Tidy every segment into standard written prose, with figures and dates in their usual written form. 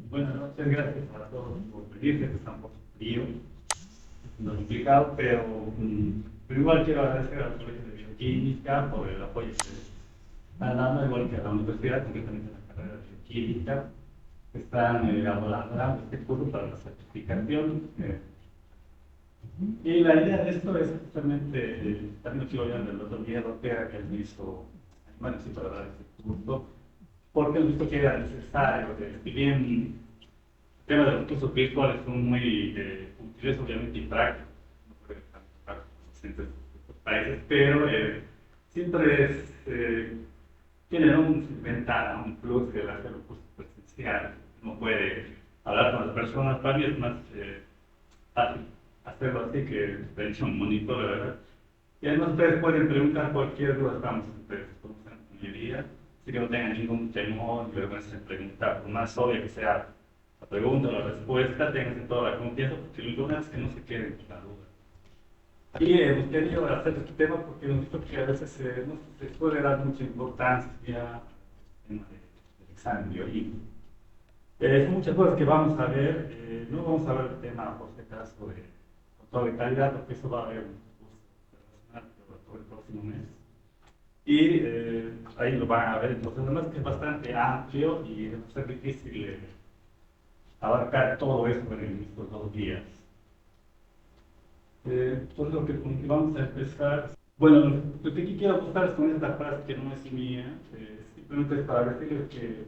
Buenas noches, gracias a todos por venir, que está un poco frío, no es complicado, pero igual quiero agradecer al Colegio de Bioquímica por el apoyo que están dando, igual que a la universidad, concretamente la carrera de Bioquímica, que están elaborando este curso para la certificación. Y la idea de esto es justamente, también lo quiero hablar del doctor Guillermo Ortega, que él me hizo animarse para dar este curso, porque he visto que era necesario, si bien el tema de los cursos virtuales son muy útiles, obviamente, y prácticos, no pueden para los docentes de otros países, pero siempre tienen un ventaja, un plus el hacer un curso presencial. Uno puede hablar con las personas, para mí es más fácil hacerlo así que de hecho un monitor, ¿verdad? Y además ustedes pueden preguntar cualquier duda, estamos ustedes conocen la ingeniería, así que no tengan ningún temor ni vergüenza en preguntar, por más obvia que sea la pregunta o la respuesta, tengan toda la confianza, porque lo importante es que no se queden con la duda. Y hemos querido hacer este tema porque hemos visto que a veces no se suele dar mucha importancia al tema del examen bioquímico. Son muchas cosas que vamos a ver, no vamos a ver el tema por si acaso de control de calidad, porque eso va a haber un curso relacionado todo el próximo mes. Y ahí lo van a ver, entonces además que es bastante amplio y va a ser difícil abarcar todo eso en estos 2 días. Pues con lo que vamos a empezar. Bueno, lo que quiero contar con esta frase que no es mía, simplemente es para decirles que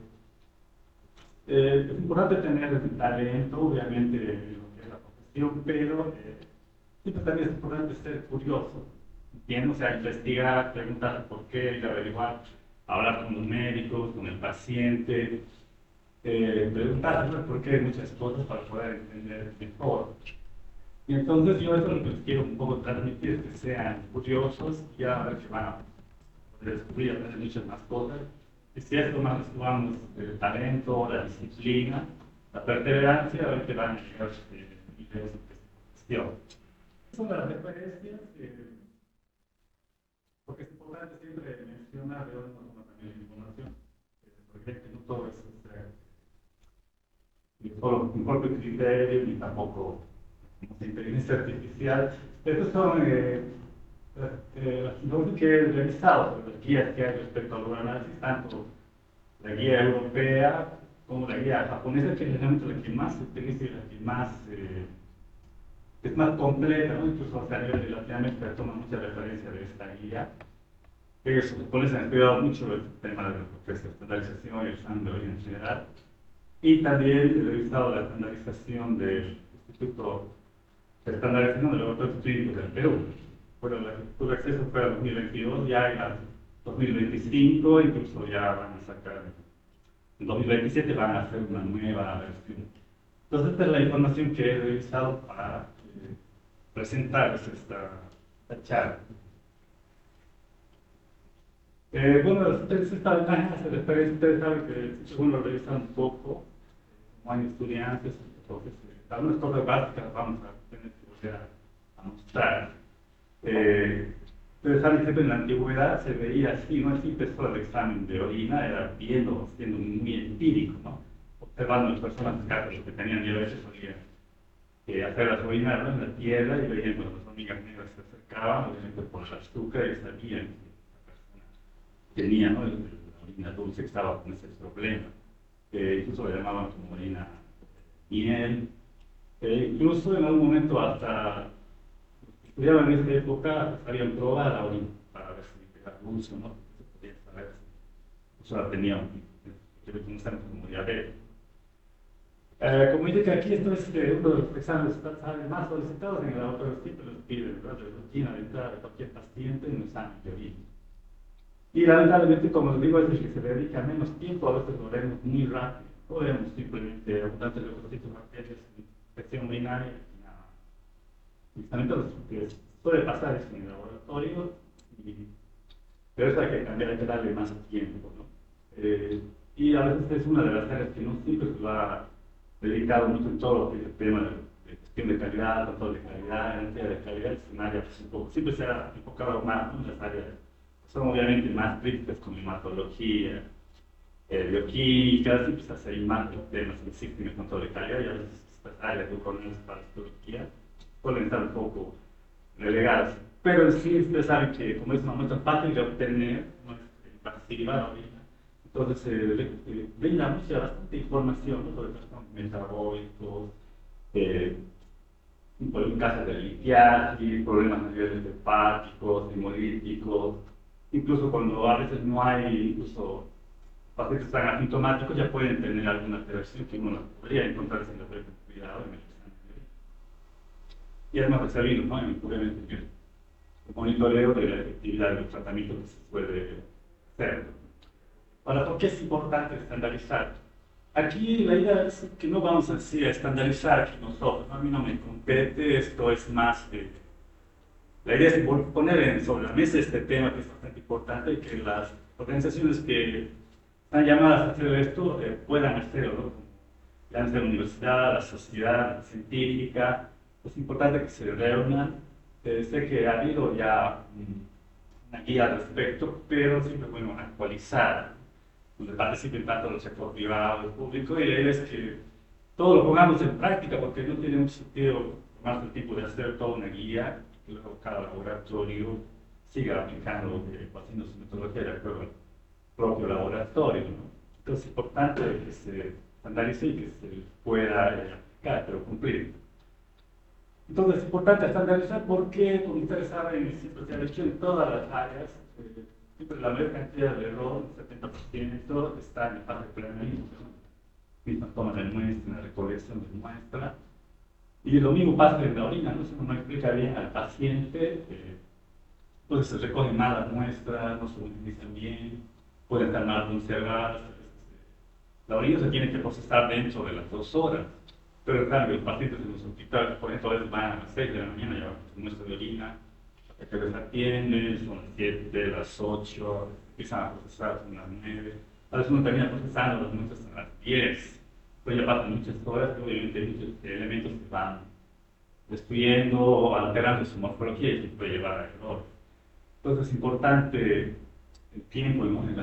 es importante tener el talento, obviamente, en lo que es la profesión, pero siempre también es importante ser curioso, ¿entiendes? O sea, investigar, preguntar por qué, y averiguar, hablar con los médicos, con el paciente, preguntar por qué muchas cosas para poder entender mejor. Y entonces yo eso es lo que les quiero un poco transmitir, que sean curiosos y a ver que van a poder descubrir, aprender muchas más cosas. Y si esto más sumamos el talento, la disciplina, la perseverancia, a ver que van a llegar niveles de cuestión. Son las referencias, porque es importante siempre mencionar de dónde toma también la información, porque no todo es ni solo mi propio criterio, ni tampoco como inteligencia artificial. Estos son los que he revisado, las guías que hay respecto a los análisis, tanto la guía europea como la guía japonesa, que es realmente la que más se utiliza y la que más es más completa, ¿no? Incluso a nivel de Latinoamérica toma mucha referencia de esta guía. Ellos japoneses han estudiado mucho el tema de lo que es la estandarización y el examen de origen en general. Y también he revisado la estandarización del Instituto de Estandarización de Laboratorios Clínicos del Perú. Bueno, la que tuve acceso fue a 2022, ya en 2025, incluso ya van a sacar, en 2027 van a hacer una nueva versión. Entonces, esta es la información que he revisado para presentarles esta charla. Bueno, esta ventaja se refiere, ustedes saben que según lo revisan un poco, como hay estudiantes, entonces algunas cosas básicas vamos a tener que volver a mostrar. Ustedes saben que siempre en la antigüedad se veía así, no es simple solo el examen de orina, era viendo, siendo muy empírico, ¿no? Observando a las personas lo que tenían, y a veces solían hacer las orinas, ¿no?, en la tierra, y veían cuando las hormigas negras se acercaban, obviamente por el azúcar, y sabían que la persona tenía, ¿no?, la orina dulce, estaba con ese problema. Incluso lo llamaban como orina miel. Incluso en algún momento hasta estudiaban en esa época, sabían probar la orina para ver si era dulce o no, se podía saber si eso la tenía, que conocemos como diabetes. Como indica aquí, esto es uno de los exámenes más solicitados en el laboratorio, siempre los piden, ¿verdad?, de rutina de entrada de cualquier paciente en un examen de orina. Y lamentablemente, como les digo, es el que se dedica menos tiempo, a veces lo vemos muy rápido, o vemos simplemente abundantes leucocitos, bacterias, infección urinaria y nada. Justamente lo que suele pasar es en el laboratorio, pero eso hay que cambiar, hay que darle más tiempo, ¿no? Y a veces es una de las áreas que no siempre se lo ha dedicado mucho en todo lo que es el tema de gestión de calidad, control de calidad, garantía de calidad, es un área pues, un poco, siempre se ha enfocado más, ¿no?, en las áreas que son obviamente más críticas como hematología, bioquímica, y pues hay más temas que existen en el control de calidad, y a veces estas áreas de economía para ecología pueden estar un poco relegadas. Pero sí, ustedes saben que como es una muestra fácil de obtener, no es pasiva, ¿no? Entonces brinda mucha, bastante información, ¿no? Sobre trastornos metabólicos, eh, en casos de litiasis, problemas a nivel hepáticos, hemolíticos, incluso cuando a veces no hay, incluso pacientes tan asintomáticos ya pueden tener alguna alteración que uno podría encontrar sin haber cuidado en el examen. Y además de servir, ¿no? Obviamente, el monitoreo de la efectividad del tratamiento que se puede hacer. Ahora, ¿por qué es importante estandarizar? Aquí la idea es que no vamos a estandarizar aquí nosotros, ¿no? A mí no me compete, esto es más de... La idea es poner sobre la mesa este tema que es bastante importante y que las organizaciones que están llamadas a hacer esto puedan hacerlo, ¿no? Ya sea la universidad, la sociedad científica, es importante que se reúnan. Sé que ha habido ya una guía al respecto, pero siempre es bueno actualizar, donde participen tanto el sector privado, el público, y la idea es que todo lo pongamos en práctica, porque no tiene un sentido más el tipo de hacer toda una guía, y luego cada laboratorio siga aplicando, haciendo su metodología de acuerdo al propio laboratorio, ¿no? Entonces es importante que se estandarice y que se pueda aplicar, pero cumplir. Entonces es importante estandarizar porque, como ustedes saben, siempre se ha hecho en todas las áreas, siempre la mayor cantidad de error, el 70%, está en la fase preliminar, misma toma de muestra, la recolección de muestra. Y lo mismo pasa en la orina, ¿no? Si uno no explica bien al paciente, entonces se recogen mal las muestras, no se utilizan bien, pueden estar mal conservadas. La orina se tiene que procesar dentro de las 2 horas. Pero en cambio, los pacientes en los hospitales, por ejemplo, a veces van a las 6 de la mañana, llevan su muestra de orina, hasta que les atienden, son las 7, las 8, empiezan a procesar, son las 9. A veces uno termina procesando las muestras a las 10. Pues ya pasan muchas horas y obviamente muchos elementos se van destruyendo o alterando su morfología y eso puede llevar a error. Entonces es importante el tiempo, ¿no? En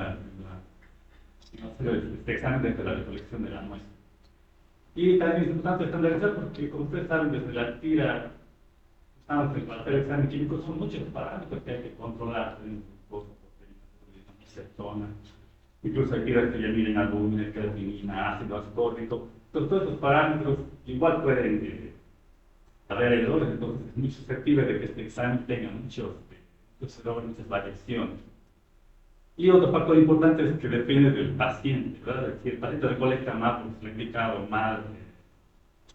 hacer este examen desde la recolección de la muestra. Y también es importante estandarizar porque, como ustedes saben, desde la tira, estamos en el examen químico, son muchos parámetros que hay que controlar, glucosa, proteína, acetona, incluso hay tiras que ya miden albúmina, creatinina, ácido ascórbico. Entonces, todos estos parámetros igual pueden haber errores, entonces es muy susceptible de que este examen tenga muchos errores, muchas variaciones. Y otro factor importante es que depende del paciente, ¿verdad? Si el paciente recolecta mal, porque se le ha indicado mal,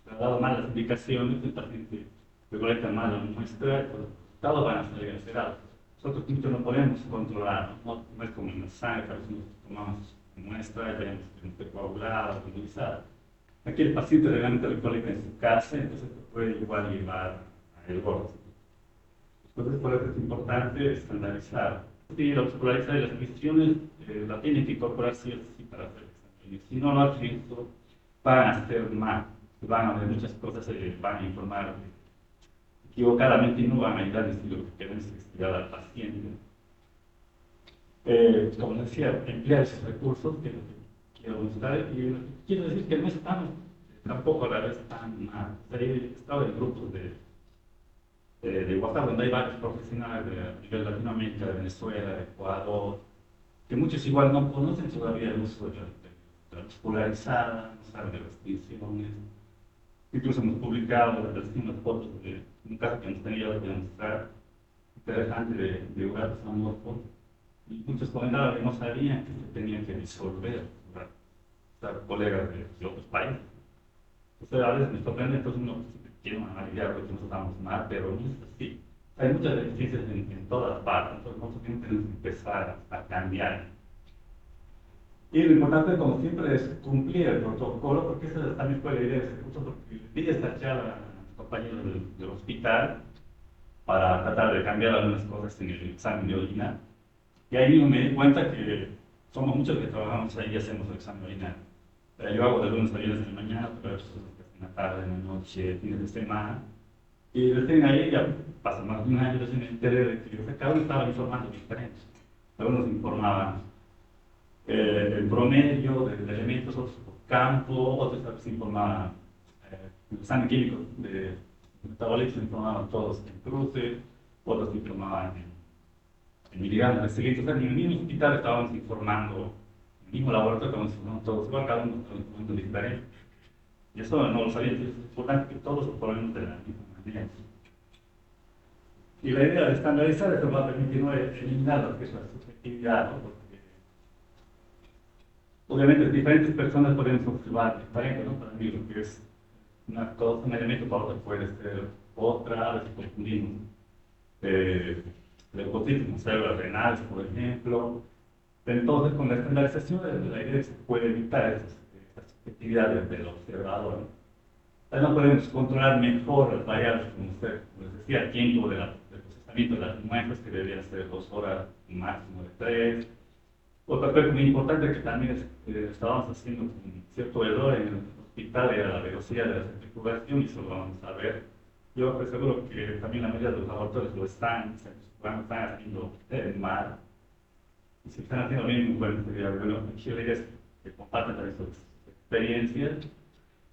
le ha dado malas indicaciones, el paciente recolecta mal la muestra, pues los resultados van a salir alterados. Nosotros mucho no podemos controlar, ¿no? No es como en la sangre, a veces nos tomamos muestra y vemos que no esté coagulada, homogenizada. Aquí el paciente realmente recolecta en su casa, entonces puede igual llevar a errores. Entonces, por eso es importante estandarizar. Sí, la popularidad de las instituciones la tienen que incorporar sí o sí para hacer exámenes. Si no lo hacen esto, van a hacer mal, van a ver muchas cosas, se van a informar equivocadamente y no van a ayudar en lo que queremos estudiar al paciente. Como decía, emplear esos recursos que quiero mostrar y quiero decir que no estamos tampoco a la vez tan mal. He estado en grupos de WhatsApp, donde hay varios profesionales de nivel Latinoamérica, de Venezuela, de Ecuador, que muchos igual no conocen todavía el uso de la luz polarizada, no saben de restricciones. Incluso hemos publicado unas fotos de un caso que nos tenía que demostrar interesante de gatos amorfos, y muchos comentaban que no sabían que se tenían que disolver, ¿verdad? Colegas de otros países. Entonces, a veces me sorprende, entonces uno quiere analizar porque nosotros estamos mal, pero no es así. Hay muchas deficiencias en todas partes, entonces nosotros tenemos que empezar a cambiar. Y lo importante, como siempre, es cumplir el protocolo, porque esa también fue la idea de ese curso, porque vi esta charla a los compañeros del hospital para tratar de cambiar algunas cosas en el examen de orina. Y ahí mismo me di cuenta que somos muchos que trabajamos ahí y hacemos el examen de orina. Yo hago de lunes a viernes en la mañana, pero eso es en la tarde, en la noche, fines de semana. Y recién ahí, ya pasa más de un año, recién me enteré de que cada uno estaba informando diferente. Algunos informaban el promedio de elementos, otros por campo, otros se informaban, el examen químico de metabolitos se informaban todos en cruce, otros se informaban en miligramos de silicio. O sea, en el mismo hospital estábamos informando, en el mismo laboratorio estábamos informando todos, igual cada uno estaba informando diferente. Y eso no lo sabía, entonces es importante que todos lo ponemos de la misma manera. Y la idea de estandarizar esto va a permitir eliminar lo que es la subjetividad, ¿no? Porque obviamente diferentes personas podemos observar diferente, ¿no? Para mí lo que es una cosa, un elemento para otro puede ser otra, a veces confundimos leucocitos con células renales, por ejemplo. Entonces, con la estandarización, la idea es que se puede evitar estas subjetividades del observador, ¿no? Además podemos controlar mejor las variables, como usted les decía, el tiempo del procesamiento de las muestras, que debería ser 2 horas, un máximo de 3. Otra cosa muy importante que también estábamos haciendo un cierto error en el hospital era la velocidad de la centrifugación, y eso lo vamos a ver. Yo estoy seguro que también la mayoría de los laboratorios lo están haciendo en mar. Y si están haciendo bien, muy bueno, sería bueno. Aquí la idea es que compartan también sus experiencias.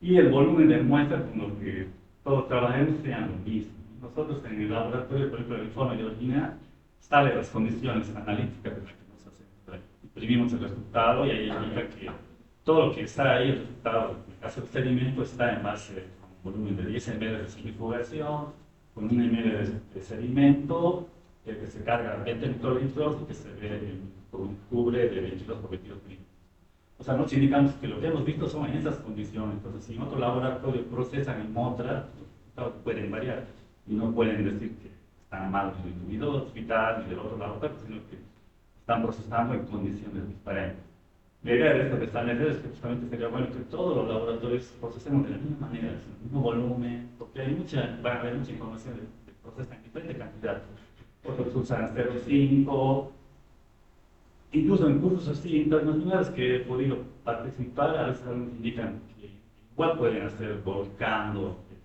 Y el volumen de muestras con lo que todos trabajemos sean lo mismo. Nosotros en el laboratorio, por ejemplo, el informe de orina, sale las condiciones analíticas de las que nos hacemos. Imprimimos el resultado y ahí indica que todo lo que está ahí, el resultado, en el caso del sedimento, está en base a un volumen de 10 ml de centrifugación, con 1 ml de sedimento, que se carga 20 microlitros y que se ve por un cubre de 22 por 22 milímetros. O sea, nos indicamos que lo que hemos visto son en esas condiciones. Entonces, si en otro laboratorio procesan en otra, los resultados pueden variar y no pueden decir que están mal del individuo hospital y del otro laboratorio, sino que están procesando en condiciones diferentes. La idea de esto de establecer es que justamente sería bueno que todos los laboratorios procesemos de la misma manera, en el mismo volumen, porque van a haber mucha información de procesan en diferente cantidad. Otros usan 0,5. Incluso en cursos así internacionales que he podido participar, a veces nos indican que igual pueden hacer volcando el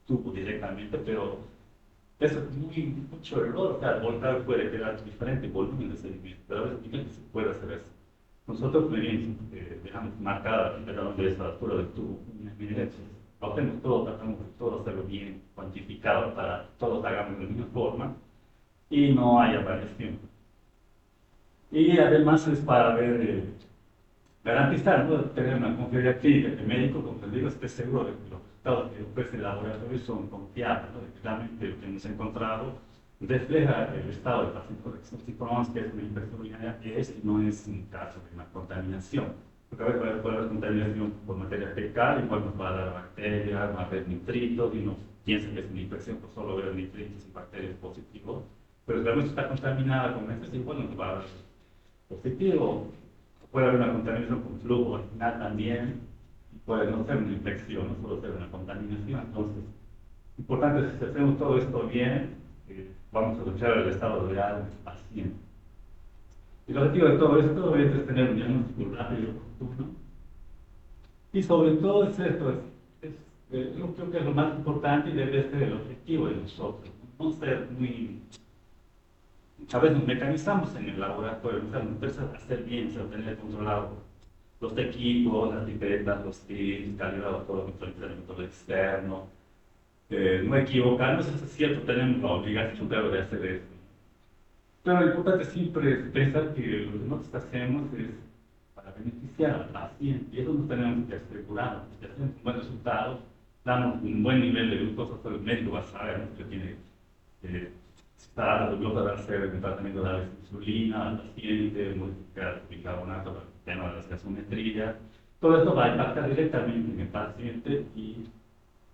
tubo directamente, pero eso es mucho error. O sea, el volcado puede quedar diferente volumen de sedimento, pero a veces indican que se puede hacer eso. Nosotros dejamos marcada la temperatura de esa altura del tubo, lo hacemos todo, tratamos de todo hacerlo bien cuantificado para que todos hagamos de la misma forma y no haya variación. Y además es para garantizar, ¿no?, tener una confiabilidad clínica, que el médico, como les digo, esté seguro de que los resultados que ofrece el laboratorio son confiables, ¿no?, de que realmente lo que hemos encontrado refleja el estado del paciente. Porque si informamos que es una infección urinaria, y no es un caso de una contaminación. Porque a veces puede haber contaminación por materia fecal, igual nos va a dar bacterias, va a haber nitritos, y uno piensa que es una infección por solo ver nitritos y bacterias positivos. Pero si la muestra está contaminada con estos, igual nos va a dar positivo. Puede haber una contaminación con flujo vaginal también, y puede no ser una infección, no solo ser una contaminación. Entonces, importante, si hacemos todo esto bien, vamos a luchar el estado real del paciente. Y el objetivo de todo esto es tener un diagnóstico rápido y oportuno. Y sobre todo es esto, yo creo que es lo más importante y debe ser el objetivo de nosotros. No ser muy... A veces nos mecanizamos en el laboratorio, o sea, nos interesa hacer bien, o sea, tener controlado los equipos, las pipetas, los kits, calibrado todo el método externo, no equivocarnos. Eso es cierto, tenemos la obligación de hacer eso. Pero lo importante siempre es pensar que lo que nosotros hacemos es para beneficiar al paciente, y eso nos tenemos que asegurar. Si hacemos un buen resultado, damos un buen nivel de glucosa, el médico va a saber, ¿no?, que tiene está la glucosa, va a hacer el tratamiento de la insulina al paciente, modificar el bicarbonato para el tema de las gasometrías. Todo esto va a impactar directamente en el paciente, y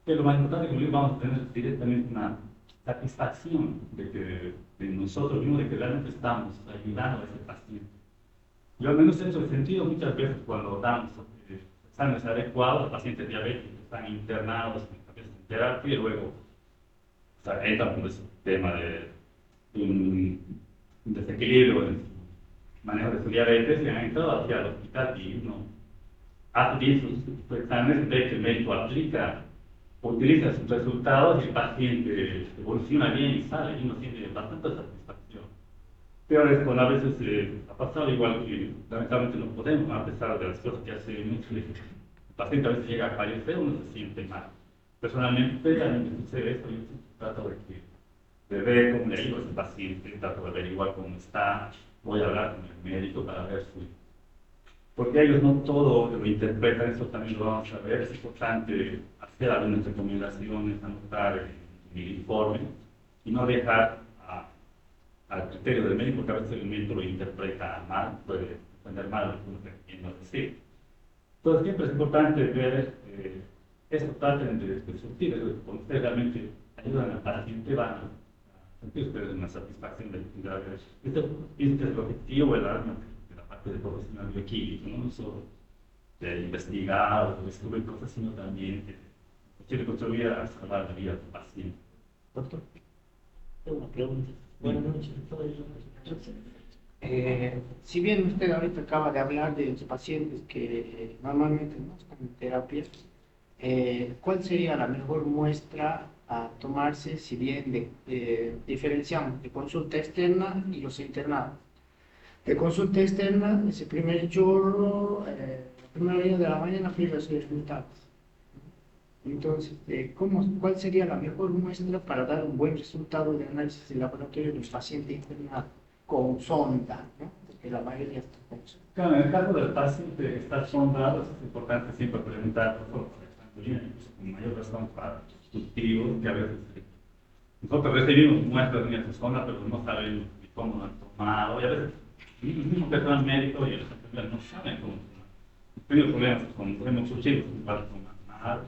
que lo más importante es que vamos a tener directamente una satisfacción de nosotros mismos, de que realmente estamos ayudando a ese paciente. Yo al menos en ese sentido, muchas veces cuando damos exámenes adecuados a pacientes diabéticos que están internados en terapia, y luego entran con ese tema de un desequilibrio en el manejo de su diabetes, y han entrado hacia el hospital, y uno hace bien sus exámenes, ve que el médico utiliza sus resultados, y el paciente evoluciona bien y sale, y uno tiene bastante satisfacción. Peor es cuando a veces ha pasado igual que lamentablemente no podemos, ¿no? A pesar de las cosas que hacemos, el paciente a veces llega a fallecer, uno se siente mal. Personalmente, a mí me sucede esto, yo siempre trato de ver cómo le ayuda a ese paciente, trato de averiguar cómo está, voy a hablar con el médico para ver si... Porque ellos no todo lo interpretan, eso también lo vamos a ver, es importante hacer algunas recomendaciones, anotar en el informe y no dejar al criterio del médico, porque a veces el médico lo interpreta mal, puede entender mal lo que uno está queriendo decir. Entonces siempre es importante ver esto, traten de surtir, cuando ustedes realmente ayudan al paciente, van a sentir ustedes una satisfacción de haber hecho. Esto es el objetivo de la parte de profesional bioquímico, no solo de investigar o de descubrir cosas, sino también que quiere contribuir a salvar la vida del paciente. Doctor, tengo una pregunta. Buenas noches a todos. Si bien usted ahorita acaba de hablar de los pacientes que normalmente no están en terapia, ¿cuál sería la mejor muestra a tomarse si bien diferenciamos de consulta externa y los internados? De consulta externa, ese primer chorro, la primera hora de la mañana, primeros resultados. Entonces, ¿cuál sería la mejor muestra para dar un buen resultado de análisis de laboratorio de los pacientes internados con sonda, ¿no? Porque la mayoría está con sonda. Claro, en el caso del paciente que está sondado, es importante siempre preguntar por favor, con mayor razón para los cultivos, que a veces nosotros recibimos muestras de nuestra sonda, pero no sabemos ni cómo lo han tomado, y a veces el mismo personal médico y los enfermeros no saben cómo tomar. Hemos tenido problemas con muchos chicos que van a tomar mal,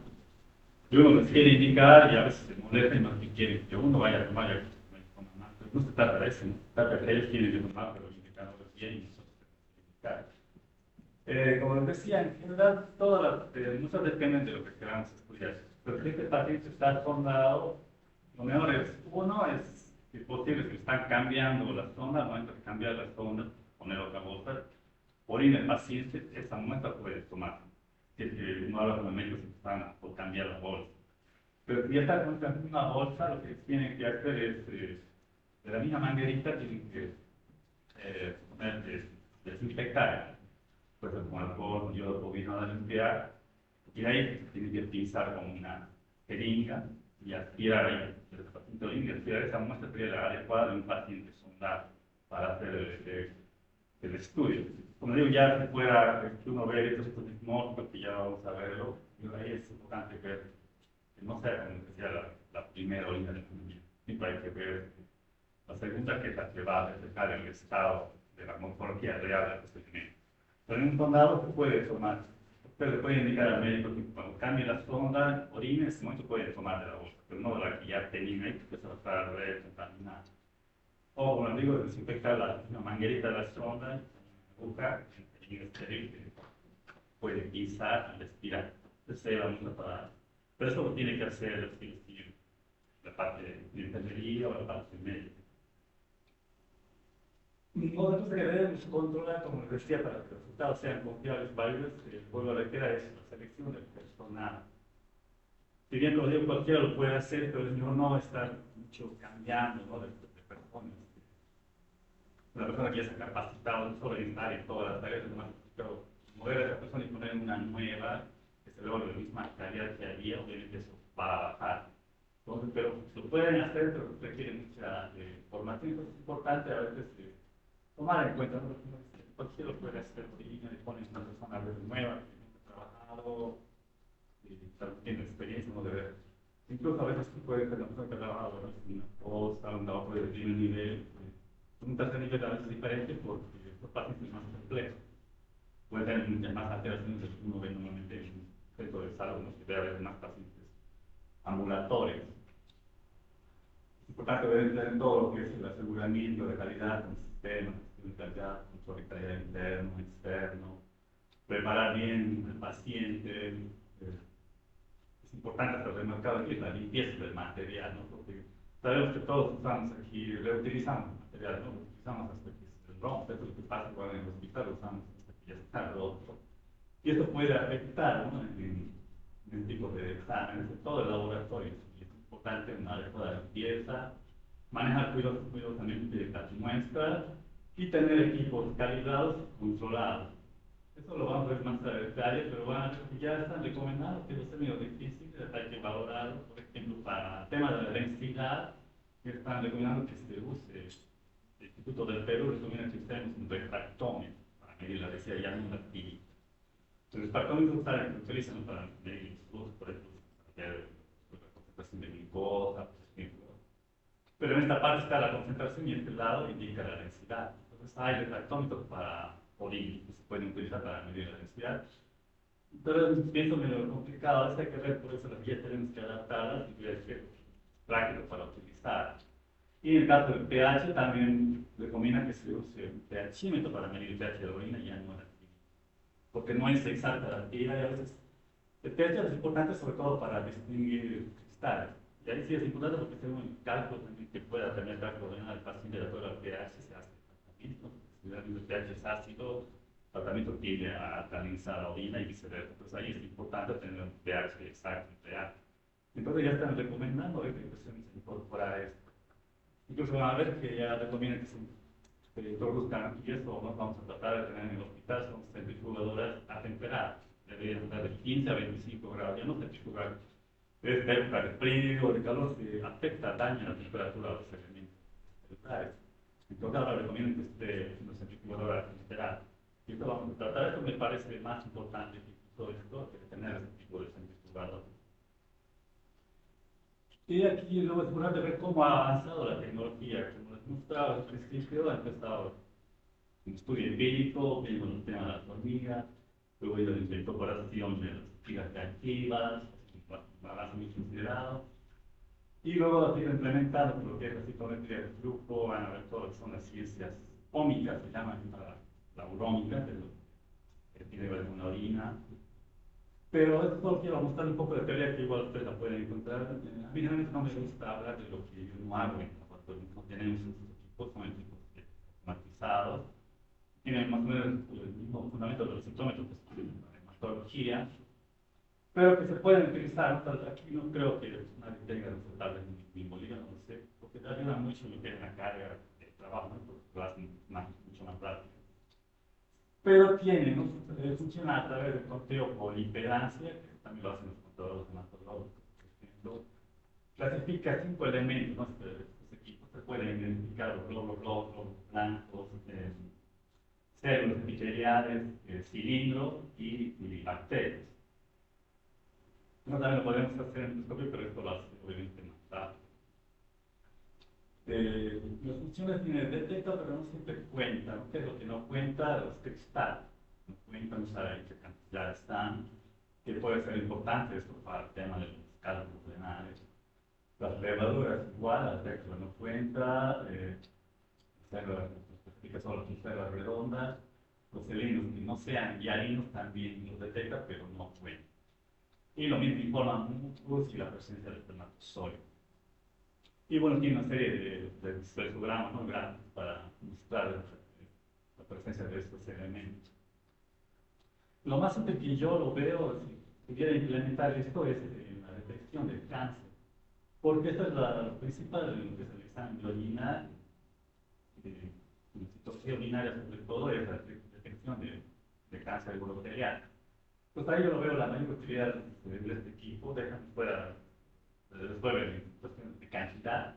y uno les quiere indicar y a veces se molesta y más que quieren que uno vaya a tomar ya que toma mal. Pero no se trata de eso, no se trata de que ellos quieren que tomar, pero los indicadores bien y nosotros tenemos que indicar. Como les decía, en general, todas las muestras dependen de lo que queramos estudiar. Pero si este paciente está sondado, lo mejor es, uno, es si es posible que están cambiando la sonda, al momento de cambiar la sonda, poner otra bolsa, orina el paciente, esa muestra puede tomar. Si es que uno habla con los médicos que están por cambiar la bolsa. Pero si ya está con una bolsa, lo que tienen que hacer es, de la misma manguerita, tienen que desinfectar, pues con alcohol, con yodo bovino de limpiar, y de ahí tienen que utilizar como una jeringa y aspirar ahí, el paciente orina, aspirar esa muestra sería la adecuada de un paciente sondado para hacer el estudio. Como digo, ya se pueda que uno ve estos diagnósticos que ya vamos a verlo, y ahí es importante ver que no sea como que sea la primera orina de familia. Siempre hay que ver la segunda, que es la que va a reflejar el estado de la morfología real del procedimiento. Pero en un sondado se puede tomar. Usted le puede indicar al médico que cuando cambie la sonda, orine, en ese momento puede tomar de la bolsa, pero no de la que ya tenía ahí, porque se va a estar contaminada. O, como digo, desinfectar la manguerita de la sonda, aguja, en estéril, que puede pisar y respirar. Entonces, la muestra para... Pero eso lo tiene que hacer la parte de enfermería o la parte médica. Nosotros que debemos controlar, como les decía, para que los resultados sean confiables, válidos, vuelvo a reiterar, es la selección del personal. Si bien, como digo, cualquiera lo puede hacer, pero es mejor no estar mucho cambiando, ¿no? de personas. Una persona que ya se ha capacitado no solo en estar en todas las áreas, pero mover a esa persona y poner una nueva, que se logre la misma calidad que había, obviamente eso va a bajar. Entonces, pero lo pueden hacer, pero requiere mucha formación. Entonces es importante a veces tomar en cuenta, ¿no? Cualquiera lo puede hacer, y le ponen una persona nueva que no ha trabajado, y tiene experiencia, no debe. Incluso a veces puede ser una persona que ha trabajado en una cosa, un trabajo de primer nivel, un tercer nivel a veces diferente porque los pacientes son más complejos. Puede tener muchas más alteraciones de lo que uno ve normalmente en un centro de salud, ¿no? Que debe haber más pacientes ambulatorios. Es importante ver todo lo que es el aseguramiento de calidad con sistemas de calidad, control de calidad interno, externo, preparar bien al paciente. Es importante hacer remarcado aquí la limpieza del material, ¿no? Porque sabemos que todos usamos aquí, reutilizamos material, ¿no? Lo utilizamos hasta que se rompe, eso es lo que pasa cuando en el hospital lo usamos hasta que ya está roto. Y esto puede afectar, ¿no? en el tipo de exámenes, en todo el laboratorio. Y es importante una adecuada limpieza, manejar cuidadosamente las muestras y tener equipos calibrados y controlados. Eso lo vamos a ver más a detalle, pero van a ver que ya están recomendados, que es medio difícil, hay que valorarlo, por ejemplo, para temas de la densidad, que están recomendando que se use. El Instituto del Perú recomienda que usemos un refractómetro para medir la densidad, ya no un martillo. Los refractómetros se utilizan para medir los flujos, por ejemplo, para ver la concentración de glucosa, por ejemplo. Pero en esta parte está la concentración y este lado indica la densidad. Entonces hay refractómetros para orina que se pueden utilizar para medir la densidad. Pero pienso medio complicado, hay que ver, por eso las guías tenemos que adaptarlas y ver qué es práctico para utilizar. Y en el caso del pH también recomienda que se use un pHímetro para medir el pH de la orina, ya no la actividad. Porque no es exacta la actividad y a veces el pH es importante sobre todo para distinguir cristales. Y ahí sí es importante porque según el cálculo también que pueda tener el cálculo renal del paciente de acuerdo al pH se hace el tratamiento. Si el pH es ácido, el tratamiento tiende a alcalinizar la orina y viceversa. Entonces ahí es importante tener un pH exacto, real. Entonces ya están recomendando que se incorporar esto. Incluso van a ver que ya recomiendan que se introduzcan, y eso nos vamos a tratar de tener en el hospital, son centrifugadoras atemperadas. Deberían estar de 15 a 25 grados, ya no centrifugar. Esta época de frío o de calor se afecta, daña la temperatura de los elementos celulares. Entonces ahora recomiendan que esté una centrifugadora temperada. Y esto vamos a tratar, esto me parece más importante que todo esto, que tener ese tipo de centrifugador. Y aquí luego es importante ver cómo ha avanzado la tecnología. Como les mostraba al principio, ha empezado un estudio empírico, vimos el tema de las hormigas, luego la incorporación de las tiras reactivas, un avance muy considerado. Y luego ha sido implementado por lo que es la citometría de flujo, van a ver todo lo que son las ciencias ómicas, se llaman la urómica, que tiene que ver con la orina. Pero esto solo quiero mostrar un poco de teoría que igual ustedes la pueden encontrar. A mí realmente no me gusta hablar de lo que yo no hago cuando no tenemos estos equipos, son equipos automatizados. Tienen más o menos el mismo fundamento de los citómetros que es la hematología, pero que se pueden utilizar. ¿No? Aquí no creo que nadie tenga resultados ni Bolivia, no lo sé, porque te ayuda mucho en lo que es la carga de trabajo, ¿no? Porque lo hacen mucho más rápido. Pero tiene, ¿no? Funciona a través del conteo por impedancia, que también lo hacen los contadores hematológicos, por ejemplo. Clasifica 5 elementos, ¿no? Estos equipos se pueden identificar los glóbulos rojos, glóbulos blancos, células epiteliales, cilindros y bacterias. No también lo podemos hacer en microscopio, pero esto lo hace obviamente más rápido. Las funciones tienen detecta, pero no siempre cuentan. ¿Qué es lo que no cuenta? Los cristales. No cuentan usar qué cantidad están, que puede ser importante esto para el tema de los cálculos renales. Las levaduras igual, la textura no cuenta, especifica solo las células redondas, los cilindros que no sean hialinos también los detecta, pero no cuentan. Y lo mismo informan músculos y la presencia del espermatozoide. Y bueno, tiene una serie de espectrogramas, ¿no? Grandes para mostrar la presencia de estos elementos. Lo más útil que yo lo veo, si pudiera implementar esto, es en la detección del cáncer. Porque esta es la principal, que es el examen de orina, la citología urinaria sobre todo, es la detección de cáncer urogenital. Pues ahí yo lo veo la mayor utilidad de este equipo, dejan fuera, después de cuestiones de cantidad.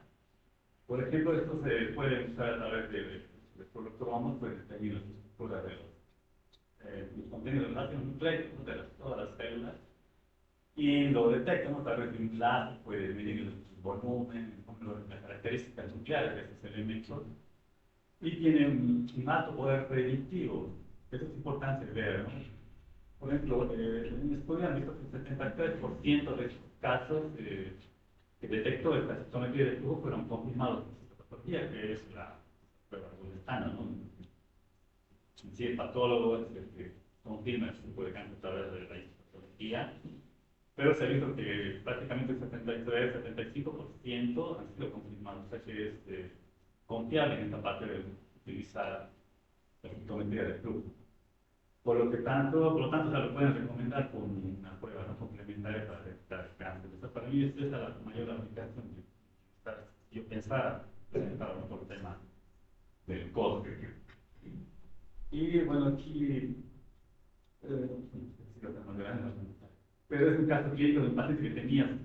Por ejemplo, esto se puede usar a través de protocomos, pues determinar la estructura de los contenidos de los ácidos nucleicos de todas las células y lo detecta, ¿no? A través de un láser, puede medir el volumen, las características nucleares de estos elementos y tiene un alto poder predictivo. Eso es importante ver, ¿no? Por ejemplo, en un estudio han visto que el 73% de estos casos que detectó esta citometría de flujo fueron confirmados por citopatología, que es la prueba estándar, ¿no? Si el patólogo es el que confirma el tipo de cáncer a través de la histopatología, pero se ha visto que prácticamente el 73-75% han sido confirmados, o sea que es confiable en esta parte de utilizar la citometría de flujo. Por lo tanto, se lo pueden recomendar con una prueba no complementaria para detectar cáncer. O sea, para mí esta es la mayor aplicación que yo pensaba presentar por el tema del costo. Y bueno, aquí, pero es un caso clínico de un paciente que tenía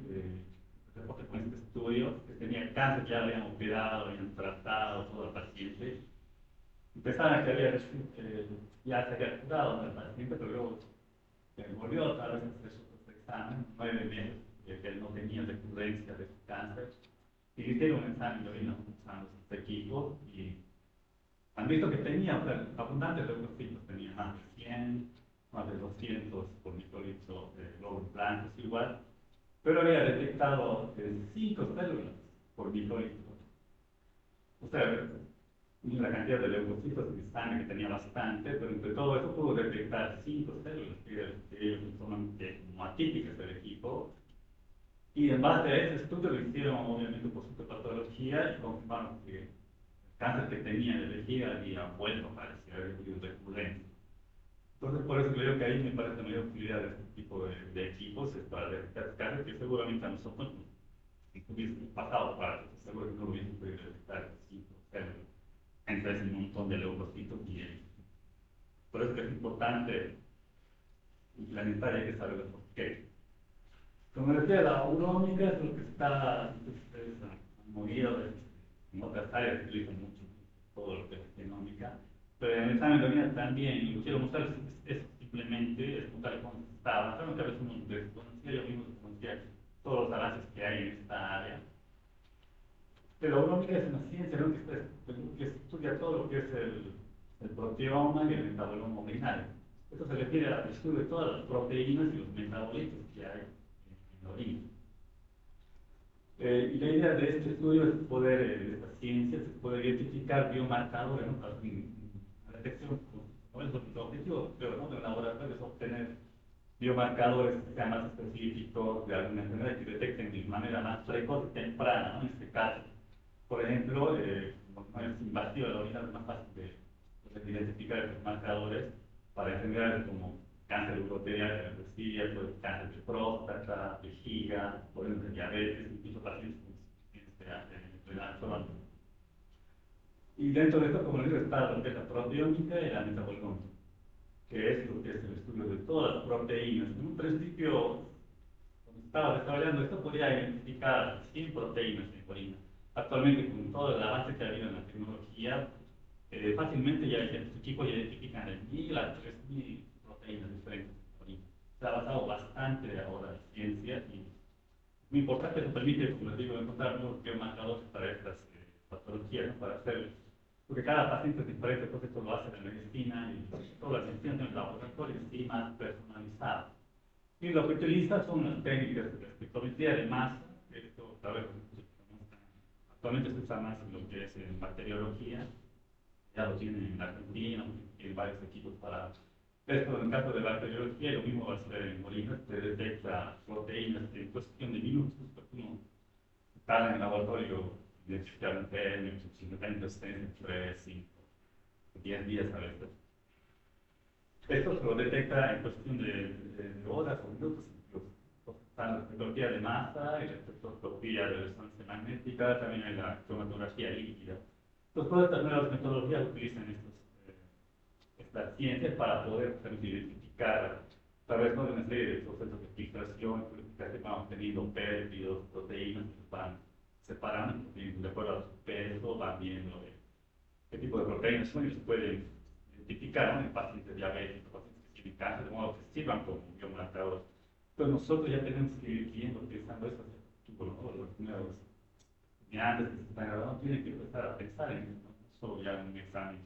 reporte con este estudio, que tenía cáncer, ya lo habían operado, lo habían tratado, todo el paciente. Pensaban que había, ya se había curado el paciente, pero luego volvió otra vez a hacer su examen, 9 meses, que él no tenía recurrencia de su cáncer. Y le hicieron un examen de orina usando este equipo y han visto que tenía, o sea, abundantes leucocitos, tenía más de 100, más de 200 por microlitro de glóbulos blancos igual, pero había detectado 5 células por microlitro. O sea, la cantidad de leucocitos en sangre que tenía bastante, pero entre todo eso pudo detectar 5 células que son como atípicas del equipo. Y en base a ese estudio lo hicieron obviamente por citopatología y confirmaron que el cáncer que tenía de vejiga había vuelto a aparecer, había sido recurrente. Entonces, por eso creo que ahí me parece la mayor utilidad de este tipo de equipos es para detectar cáncer que seguramente a nosotros nos hubiesen pasado para seguro que no hubiesen podido detectar 5 células entre ese montón de leucocitos y él. Por eso que es importante implementar y hay que saber por qué. Como decía, la aurómica es lo que está, ustedes han oído, en otras áreas se utiliza mucho todo lo que es genómica, pero en el examen de orina también, y lo quiero mostrar es simplemente, es mostrar cómo se está avanzando, que a veces uno desconocía, yo mismo desconocía todos los avances que hay en esta área. Pero la aurómica es una ciencia, ¿no? Que estudia todo lo que es el proteoma y el metaboloma urinario. Esto se refiere al estudio de todas las proteínas y los metabolitos que hay en la orina. Y la idea de este estudio es poder, de esta ciencia, es poder identificar biomarcadores, ¿no? La detección, no es el objetivo, pero ¿no? De un laboratorio es obtener biomarcadores que sean más específicos de alguna enfermedad que detecten de manera más precoz y temprana, ¿no? En este caso. Por ejemplo, como no es invasiva la orina, es más fácil de identificar estos marcadores para enfermedades como cáncer uroterial, cáncer cáncer de próstata, vejiga, por ejemplo, diabetes, incluso pacientes con insuficiencia renal crónica. Y dentro de esto, como les digo, está lo que es la proteómica y la metabolómica, que es lo que es el estudio de todas las proteínas. En un principio, cuando estaba desarrollando esto, podía identificar 100 proteínas en orina. Actualmente, con todo el avance que ha habido en la tecnología, fácilmente ya los equipos ya identifican de 1000 a 3000 proteínas diferentes en orina. Se ha avanzado bastante ahora en ciencia y muy importante, eso permite, como les digo, encontrar nuevos biomarcadores para estas patologías, ¿no? Para hacer, porque cada paciente es diferente, entonces esto lo hace la medicina y todas las medicinas en el laboratorio sí más personalizado. Y lo que utiliza son las técnicas de espectrometría de masa, que esto tal vez actualmente se usa más en lo que es en bacteriología, ya lo tienen en Argentina, tienen varios equipos para esto. En el caso de bacteriología, lo mismo va a ser en orina, se detecta proteínas en cuestión de minutos, porque uno está en el laboratorio, identificar un gen, simplemente estén 3, 5, 10 días a veces. Esto se lo detecta en cuestión de horas o minutos incluso. Está la espectroscopía de masa y la espectroscopía de resonancia magnética, también hay la cromatografía líquida. Entonces, todas estas nuevas metodologías utilizan estas ciencias para poder identificar a través de una serie de procesos de filtración, purificación, vamos teniendo péptidos, proteínas que se van separando, de acuerdo a su peso, van viendo qué tipo de proteínas son y se pueden identificar, ¿no? En pacientes diabéticos, pacientes que tienen cáncer, de modo que sirvan como biomarcadores. Entonces nosotros ya tenemos que ir viendo, utilizando estos tipos, ¿no? Los nuevos estudiantes que se están graduando tienen que empezar a pensar en esto, no solo ya en un examen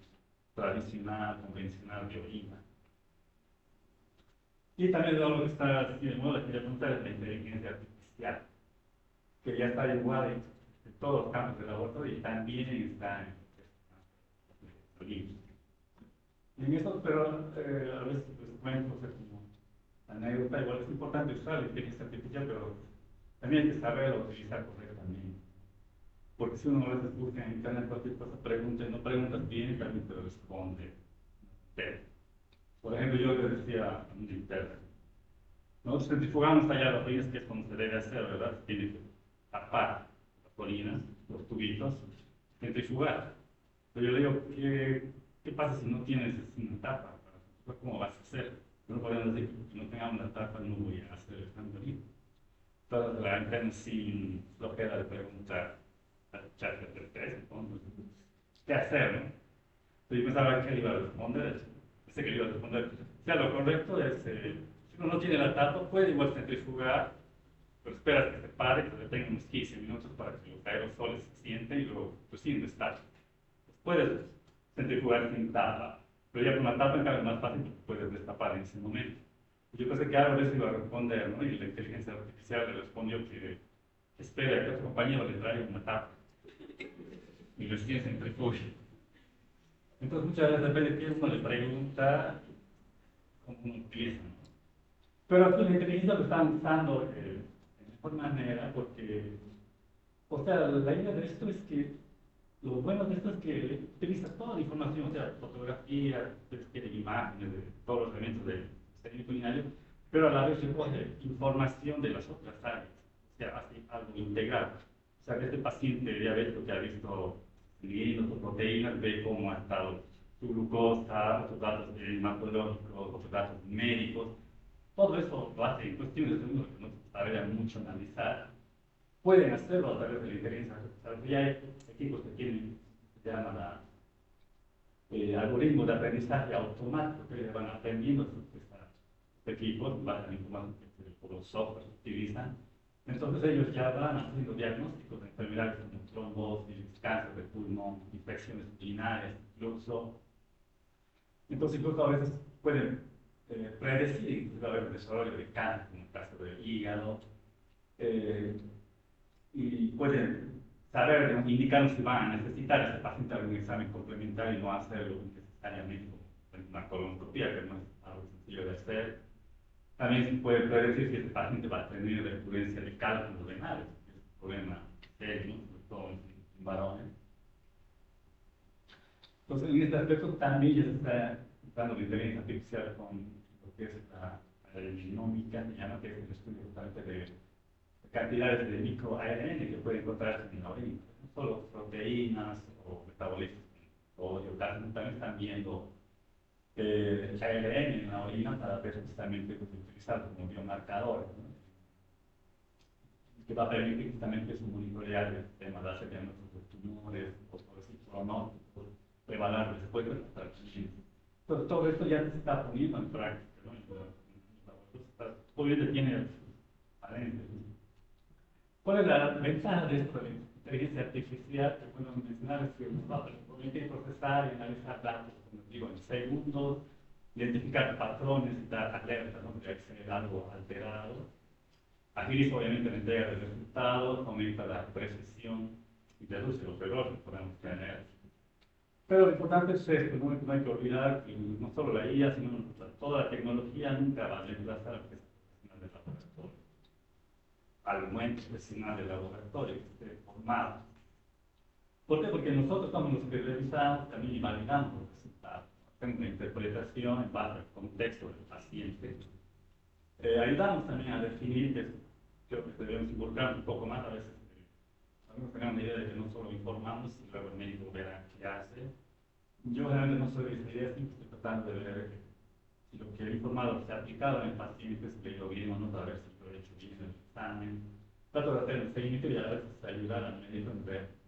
tradicional, convencional de orina. Y también lo que está haciendo de moda, quería preguntar, es la inteligencia artificial, que ya está igual en todos los campos del laboratorio y también está en orina. En esto, pero a veces pues, cuento, o sea, como anécdota, igual es importante usar la inteligencia artificial, pero también hay que saberlo utilizar correctamente. Porque si uno a veces busca en internet cualquier cosa, pregunta y no preguntas bien, también te lo responde. Pero, por ejemplo, yo le decía a un interno, nosotros centrifugamos allá las orinas, que es como se debe hacer, ¿verdad? Tiene que tapar las orinas, los tubitos, centrifugar. Pero yo le digo, ¿qué pasa si no tienes una tapa? ¿Cómo vas a hacer? No podemos decir que no tengamos una tapa, no voy a hacer el examen de orina. Entonces la entramos sin flojera de preguntar al chat de tres, entonces, ¿qué hacer, no? Entonces yo pensaba que él iba a responder, pensé que le iba a responder. O sea, lo correcto es, si uno no tiene la tapa, puede igual centrifugar, pero esperas que se pare, que se detenga unos 15 minutos para que los aerosoles se sienten y luego, pues sin estar. Puedes centrifugar sin tapa, pero ya con la tapa en cambio es más fácil porque puedes destapar en ese momento. Yo pensé que algo de eso iba a responder, ¿no? Y la inteligencia artificial le respondió que espera que otro compañero le traiga una tapa y recién centrifugue. Entonces muchas veces depende de qué uno le pregunta, cómo uno utiliza, ¿no? Pero aquí la inteligencia lo están usando de mejor manera porque, o sea, la idea de esto es que lo bueno de esto es que utilizas toda la información, o sea, fotografía, tiene imágenes de todos los elementos del diseño culinario, pero a la vez recoge información de las otras áreas, o sea, hace algo integral. O sea, que este paciente diabético que ha visto midiendo sus proteínas, ve cómo ha estado su glucosa, otros datos hematológicos, otros datos médicos, todo eso lo hace en cuestiones de segundos que no sabría mucho analizar. Pueden hacerlo a través de la inteligencia artificial. Ya hay equipos que tienen, se llama algoritmos de aprendizaje automático, que van aprendiendo estos equipos, van a información por los software que utilizan. Entonces ellos ya van haciendo diagnósticos de enfermedades como trombosis, cáncer de pulmón, infecciones urinarias, incluso. Entonces incluso a veces pueden predecir que va a haber desarrollo de cáncer, como el caso del hígado. Eh, y pueden saber, digamos, indicarnos si van a necesitar ese paciente algún examen complementario y no hacerlo necesariamente como una colonoscopia, que no es algo sencillo de hacer. También se puede predecir si ese paciente va a tener recurrencia de cálculos renales, que es un problema serio, sobre todo en varones. Entonces, en este aspecto también ya se está usando la inteligencia artificial con lo que es la genómica, se llama, que es el estudio justamente de cantidades de microARN que pueden encontrarse en la orina, no solo proteínas o metabolismos, sodio, también están viendo el ARN en la orina para ver justamente utilizarlo como biomarcador, ¿no? Que va a permitir justamente su monitorear el tema de hacer diagnósticos de tumores, o pronósticos, evaluar después de los tratamientos. Entonces, todo esto ya se está poniendo en práctica, ¿no? Obviamente tiene sus falencias, ¿no? ¿Cuál es la ventaja de esto de la inteligencia artificial? Que bueno mencionar es que permite procesar y analizar datos, como digo, en segundos, identificar patrones y dar alertas, ¿no? De que se ve algo alterado. Agiliza obviamente la entrega de resultados, aumenta la precisión y reduce los errores que podemos tener. Pero lo importante es esto, no hay que olvidar que no solo la IA, sino toda la tecnología nunca va a reemplazar a lo que es el profesional del laboratorio, al buen profesional del laboratorio que esté formado. ¿Por qué? Porque nosotros somos los que revisamos también y validamos los resultados. Hacemos una interpretación en base al contexto del paciente. Ayudamos también a definir, que creo que debemos involucrar un poco más a veces. Algunos tengan la idea de que no solo informamos y luego el médico verá qué hace. Yo realmente no soy de esa idea, estoy tratando de ver si lo que he informado se ha aplicado en el paciente, si le ha ido bien o no, para ver si lo he hecho bien en el examen. Trato de hacer un seguimiento y a veces ayudar al médico en ver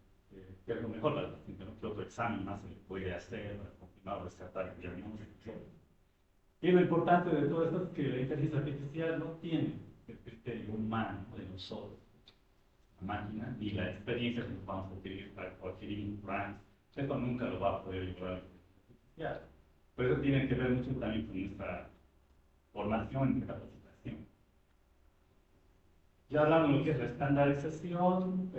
qué es lo mejor para el paciente, ¿no? ¿Qué otro examen más se le puede hacer para confirmar o descartar el diagnóstico? Y lo importante de todo esto es que la inteligencia artificial no tiene el criterio humano de nosotros, la máquina, ni la experiencia que nos vamos a adquirir para adquirir un rank. Esto nunca lo va a poder lograr la inteligencia artificial. Por eso tiene que ver mucho también con nuestra formación y capacitación. Ya hablamos de lo que es la estandarización,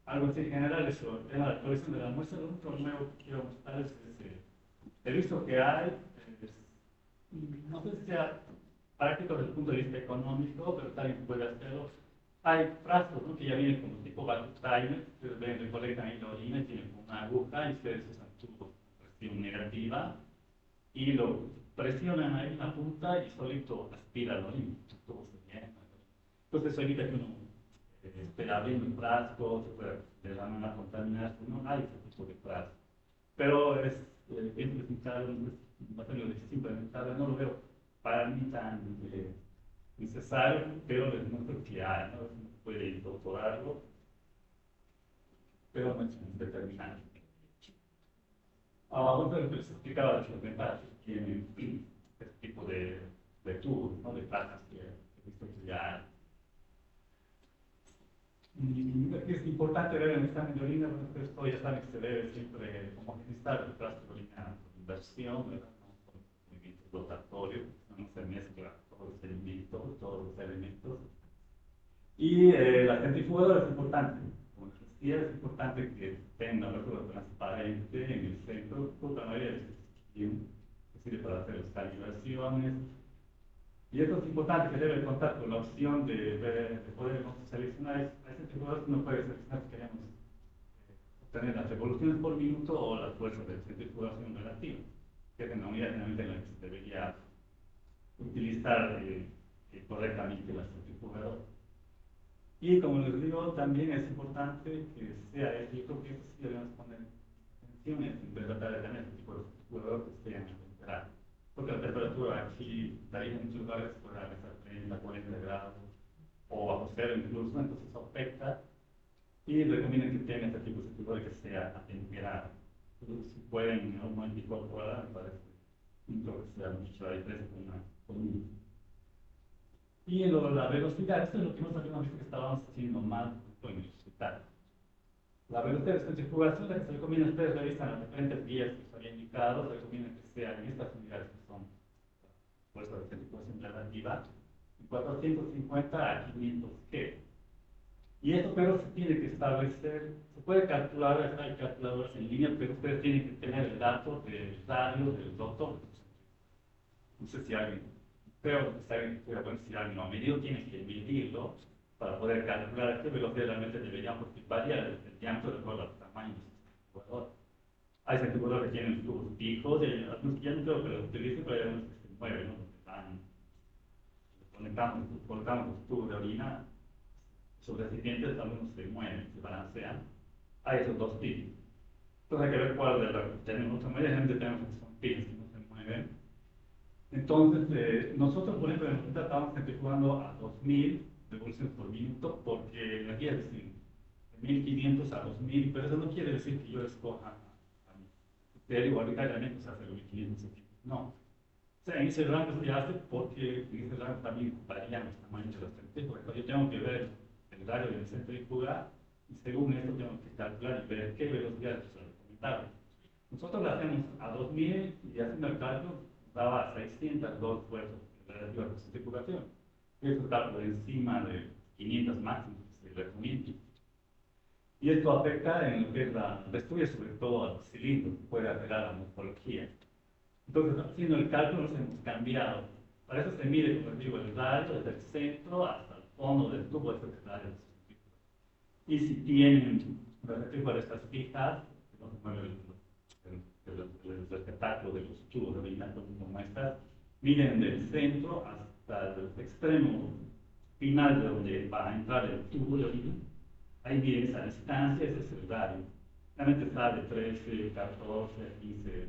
algo así general, eso, el tema de la colección de la muestra. Lo único nuevo que quiero mostrarles es el visto que hay. No sé si sea práctico desde el punto de vista económico, pero también puede hacerlo. Hay frascos, ¿no? Que ya vienen como tipo vacuum timer, ustedes ven, recolectan ahí la orina y tienen una aguja y ustedes usan tu presión negativa y lo presionan ahí en la punta y solito aspira la orina, todo se llena. Entonces eso evita que uno esté abriendo el frasco, se pueda de la mano contaminar, no hay ese tipo de frasco. Pero es pienso que es un cargo bastante difícil de implementar, no lo veo para mí tan necesario, pero les muestro que hay, ¿no? Uno puede incorporarlo, pero no es determinante. Bueno, les explicaba las ventajas que tiene este tipo de tubos, ¿no? De placas que he visto que ya hay. Y es importante ver en esta orina, porque esto ya saben que se debe siempre homogeneizar el rastro de orina por inversión, ¿verdad? ¿No? Por movimiento rotatorio, no se mezcla todos los elementos, Y la centrifugadora es importante. Como les decía, es importante que tenga una abertura transparente en el centro, por la mayoría de que sirve para hacer las calibraciones. Y esto es importante, que debe contar con la opción de poder seleccionar. Hay centrifugadoras que uno puede seleccionar si queremos obtener las revoluciones por minuto o las fuerzas de centrifugación relativa, que es la unidad generalmente en la que se debería utilizar correctamente la centrifugadora. Y como les digo, también es importante que sea eso. Yo creo que eso sí debemos poner atención en tratar de tener este tipo de centrifugador que esté a temperatura. Porque la temperatura aquí, varía en muchos lugares, puede estar 30, 40 grados o bajo cero incluso, entonces eso afecta. Y recomiendan que tengan este tipo de centrifugador que sea atemperado. Entonces, si pueden en algún momento incorporar, me parece, no creo que sea mucho la diferencia con un y la velocidad, esto es lo que nosotros habíamos visto que estábamos haciendo mal en el hospital. La velocidad de centrifugación, la que se recomienda, ustedes revisan las diferentes guías que se habían indicado, se recomienda que sean en estas unidades que son fuerzas de centrifugación relativa, de 450 a 500 G. Y esto, pero se tiene que establecer, se puede calcular, hay calculadoras en línea, pero ustedes tienen que tener el dato del radio del doctor. No sé si alguien, creo que si alguien lo ha medido, tiene que medirlo para poder calcular a qué velocidad realmente deberían, porque varía el diámetro de acuerdo al tamaño del centrifugador. Hay centrifugadores que tienen tubos fijos, algunos que ya no creo que los utilicen, pero hay algunos que se mueven, ¿no? Colocamos los tubos de orina sobre recipientes, algunos se mueven, se balancean. Hay esos dos tipos. Entonces hay que ver cuál de los que tenemos. Generalmente tenemos que son pins que no se mueven. Entonces, nosotros, por ejemplo, en el hospital estábamos centrifugando a 2000 revoluciones por minuto, porque la guía dice de 1500 a 2000, pero eso no quiere decir que yo escoja a mi criterio o arbitrariamente se hace 1500. No. O sea, en ese rango se hace porque en ese rango también varían los tamaños de los centrífugas. Yo tengo que ver el radio de mi centrífuga y según esto tengo que calcular y ver qué velocidad es recomendable. Nosotros lo hacemos a 2000 y haciendo el cálculo daba 602 fuerzas relativas a la centrifugación. Esto está por encima de 500 máximos que se recomienda. Y esto afecta en lo que es la destruye sobre todo a los cilindros, puede afectar a la morfología. Entonces, haciendo el cálculo nos hemos cambiado. Para eso se mide, como les digo, el radio desde el centro hasta el fondo del tubo, este es el radio de la centrífuga. Y si tienen las centrífugas estas fijas, que no se mueve el espectáculo de los tubos de orina como estas, miden del centro hasta el extremo final de donde va a entrar el tubo de orina. Ahí miden esa distancia, ese es el radio. Realmente sale 13, 14, 15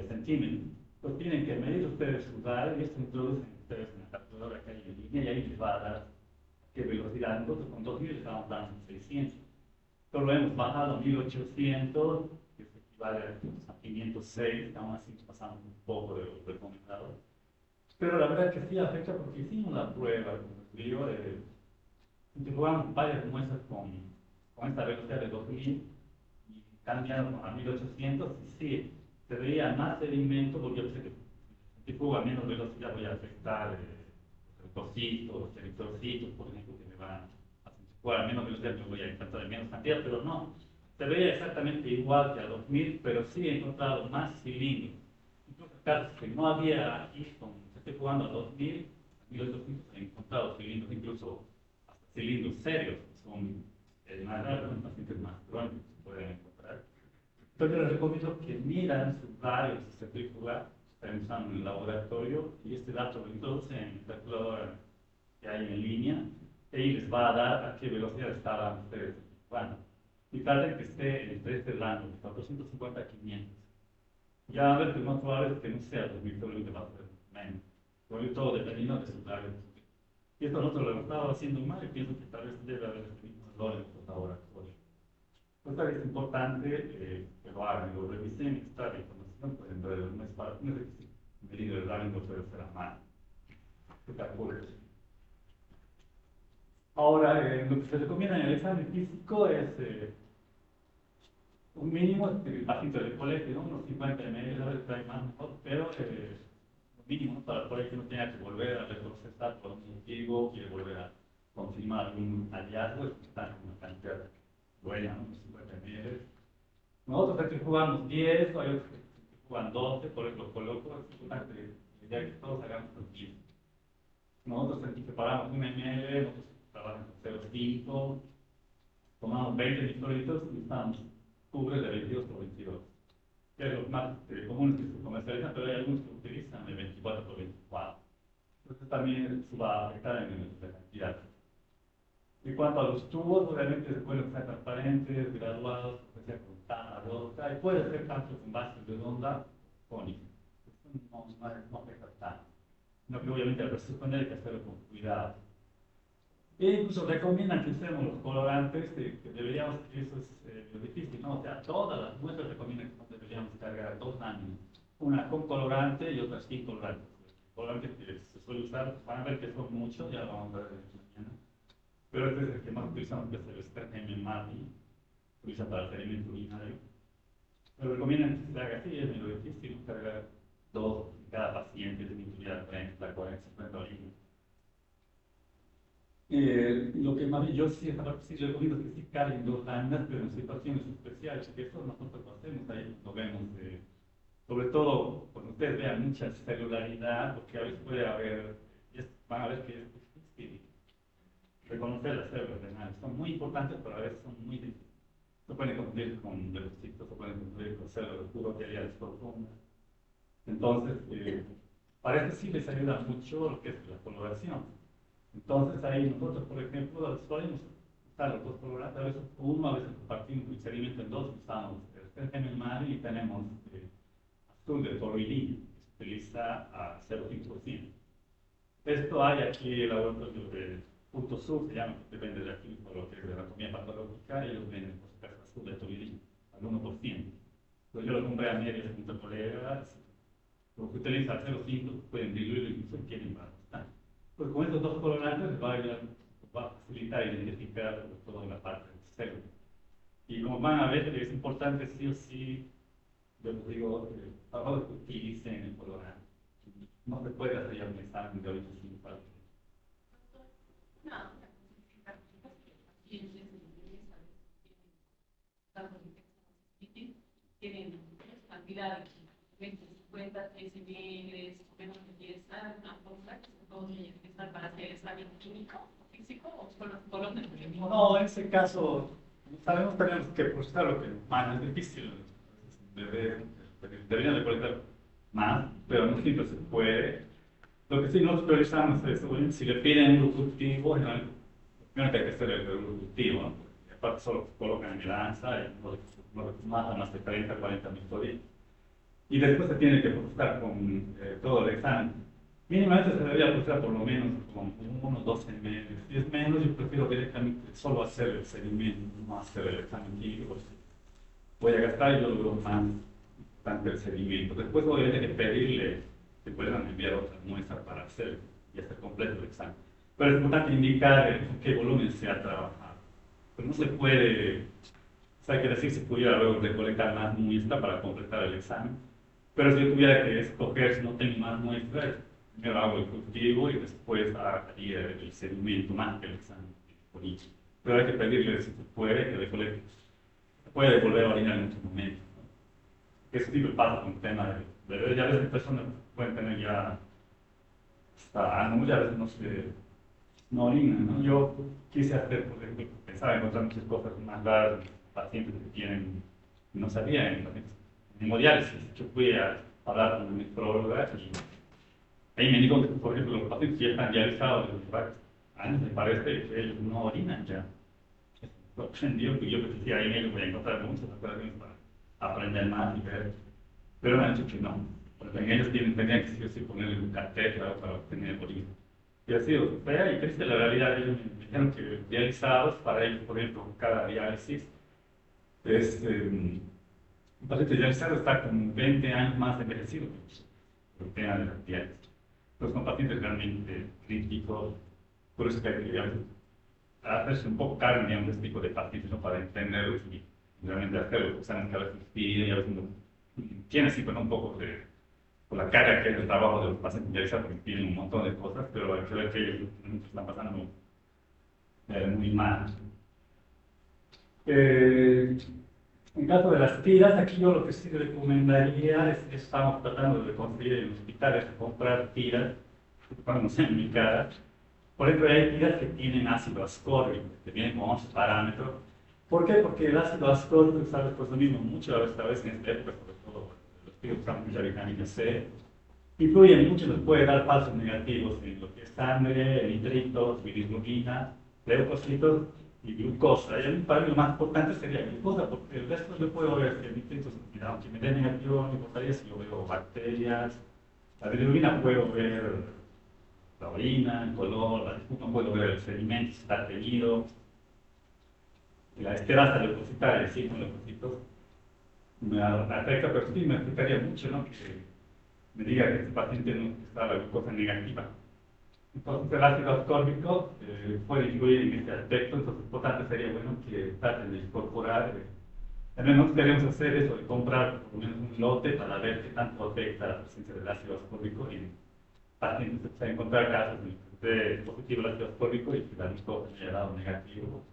centímetros. Pues tienen que medir ustedes su radio y esto introducen ustedes en la calculadora que hay en línea y ahí les va a dar qué velocidad. Nosotros con 2000 estamos dando 600. Pero lo hemos bajado a 1800, que se equivale a 506, estamos así pasando un poco de lo recomendado. Pero la verdad es que sí afecta porque hicimos la prueba, como les digo, jugamos varias muestras con esta velocidad de 2000 y cambiaron a 1800 y sí, se veía más sedimento porque yo sé que si fuga a menos velocidad voy a afectar los trocitos, los eritrocitos, por ejemplo, que me van a centrifugar a menos velocidad, yo voy a encontrar menos cantidad, pero no, se veía exactamente igual que a 2000, pero sí he encontrado más cilindros. Incluso casos que no había aquí, se esté jugando a 2000, a 1800 he encontrado cilindros, incluso hasta cilindros serios, que son más raros, los pacientes más crónicos se pueden encontrar. Entonces les recomiendo que miran sus radios de centrífuga, están usando en el laboratorio, y este dato lo introducen en la calculadora que hay en línea, y ahí les va a dar a qué velocidad estaban ustedes centrifugando. Y traten que esté entre este rango, de 450 a 500. Ya a ver, lo más probable es que no sea 2020, va a ser menos. Porque todo dependiendo de su área. Y esto nosotros lo hemos estado haciendo mal y pienso que tal vez debe haber este mismo error en esta ahora actual. Pues tal vez es importante que lo hagan, lo revisen, está la información, pues entonces no es para un requisito. Medido el rango puede ser a mano. Que te apures. Ahora, lo que se recomienda en el examen físico es un mínimo bajito del colegio, ¿no? Unos 50 ml, a veces hay más mejor, pero lo mínimo, ¿no? Para el colegio no tenga que volver a reprocesar por un motivo, quiere volver a confirmar un hallazgo, es que están en una cantidad buena, ¿no? Unos 50 ml. Nosotros aquí jugamos 10, hay otros que juegan 12, por eso lo coloco, es importante ya que todos hagamos los 10. Nosotros aquí separamos 1 ml, nosotros trabajamos con 0,5, tomamos 20 microlitros y estamos cubre de 22 por 22, que es lo más común que se comercializan, pero hay algunos que utilizan de 24 por 24. Entonces también eso va a afectar en la cantidad. En cuanto a los tubos, obviamente se pueden usar transparentes, graduados, que sea con tapa rota, y puede ser tanto con base redonda o cónica. Esto no afecta tanto. No que obviamente al resuspender hay que hacerlo con cuidado. E incluso recomiendan que usemos los colorantes, que deberíamos, eso es lo difícil, ¿no? O sea, todas las muestras recomiendan que deberíamos cargar 2 láminas, una con colorante y otra sin colorante. El colorante que se suele usar, van a ver que son muchos, ya lo vamos a ver mañana, pero este es el que más utilizamos, que es el Sternheim Mati, se utiliza para el sedimento urinario. Pero recomiendan que se haga así, es medio difícil, ¿no? Cargar dos en cada paciente, de intubar 30, 40, 50 líneas. Lo que más yo sí, sí recomiendo es que sí carguen 2 láminas, pero en situaciones especiales, que eso nosotros lo hacemos ahí, lo vemos, sobre todo cuando ustedes vean mucha celularidad, porque a veces puede haber, van a ver que es difícil reconocer las células renales, son muy importantes, pero a veces son muy difíciles. Se pueden confundir con leucocitos, se pueden confundir con células uroteliales profundas. Entonces, para eso sí les ayuda mucho lo que es la coloración. Entonces ahí nosotros, por ejemplo, solemos usar los dos colorantes, a veces uno, a veces compartimos el sedimento en dos, usamos el GMMAR y tenemos azul de toluidina, que se utiliza a 0,5%. Esto hay aquí el laboratorio de Punto Sur, se llama, que depende de aquí por lo que es de anatomía patológica, y ellos venden por su caso azul de toluidina, al 1%. Entonces yo lo compré a medias junto a colegas, lo que utiliza 0,5 pueden diluirlo incluso si quieren bastante. Pues con estos dos colorantes va a facilitar identificar sobre todo la parte del célula. Y como van a ver, es importante sí o sí, yo les digo, ahora que utilicen el colorante. No se puede hacer ya un examen de ahorita sin falta. No, pacientes tienen cantidad de 20, 50, 13 ml, menos de 10, una cosa que se podría utilizar para hacer examen químico, físico o solo colon de químico. No, en ese caso, sabemos que tenemos que procesar lo que más es difícil. Deberían de colectar más, pero no siempre se puede. Lo que sí nos priorizamos es, bueno, si le piden un cultivo, primero que hay que hacer el cultivo, ¿no? Porque aparte solo colocan en el lanza y no matan más de 30, 40 mil todavía. Y después se tiene que procesar con todo el examen. Mínimamente se debería procesar por lo menos con 1 o 2 ml. Si es menos, yo prefiero directamente solo hacer el sedimento, no hacer el examen químico. Voy a gastar y yo logro más tanto el sedimento. Después obviamente hay que pedirle que puedan enviar otra muestra para hacer y hacer completo el examen. Pero es importante indicar con qué volumen se ha trabajado. Pero no se puede, o sea, hay que decir si pudiera luego recolectar más muestra para completar el examen. Pero si yo tuviera que escoger, si no tengo más muestras, primero hago el cultivo y después haría el sedimento más que el examen. Pero hay que pedirle si se puede que recolecte. Puede volver a orinar en otro momento. Eso sí me pasa con el tema de ya a veces personas pueden tener ya hasta años, ya a veces no orinan, ¿no? Yo quise hacer, por ejemplo, pensaba encontrar muchas cosas más raras, pacientes que tienen, no sabían, en hemodiálisis. Yo fui a hablar con una nefróloga y ahí me dijo que, por ejemplo, los pacientes que ya están dializados desde varios años, me parece que ellos no orinan ya. Sorprendió, porque yo pensé que ahí me voy a encontrar muchas operaciones para aprender más y ver. pero me han dicho que no, porque en ellos tendrían que sí o sí ponerle un catéter para obtener el origen. Y ha sido fea y triste la realidad. Ellos me dijeron que dializados, para ellos, por ejemplo, cada diálisis es, un paciente dializado está con 20 años más envejecido por el tema de la diálisis. Entonces, son pacientes realmente críticos, por eso que hay que hacerse un poco carne, digamos, de este tipo de pacientes, ¿no? Para entenderlos y realmente hacerlo, porque saben que a veces piden y a veces no. Tiene así, pues, un poco de por la carga que es el trabajo de los pacientes dializados, porque piden un montón de cosas, pero hay que ver que ellos están pasando muy mal. En caso de las tiras, aquí yo lo que sí recomendaría es que estamos tratando de conseguir en hospitales, comprar tiras, cuando no sean muy caras. Por ejemplo, hay tiras que tienen ácido ascórbico, que vienen con 11 parámetros. ¿Por qué? Porque el ácido ascórbico, sabes, pues lo mismo, mucho a veces en esta época, sobre todo los que usamos mucha vitamina C, influye mucho, nos puede dar falsos negativos en lo que es sangre, nitritos, bilirrubina, leucocitos y glucosa. Y el parámetro más importante sería glucosa, porque el resto yo puedo ver que nitritos, aunque me dé negativo, no me importaría si yo veo bacterias. La bilirrubina puedo ver la orina, el color, la disputa, puedo ver el sedimento, si está teñido. Y la esterasa leucocitaria, sí, con leucocitos, me afecta, pero sí me afectaría mucho, ¿no? Que me diga que este paciente no está la glucosa negativa. Entonces el ácido ascórbico puede influir en este aspecto, entonces por tanto sería bueno que traten de incorporar, también nos queremos hacer eso, de comprar por lo menos un lote para ver qué tanto afecta la presencia del ácido ascórbico en pacientes, o sea, encontrar casos de positivo el ácido ascórbico y que la glucosa haya dado negativo,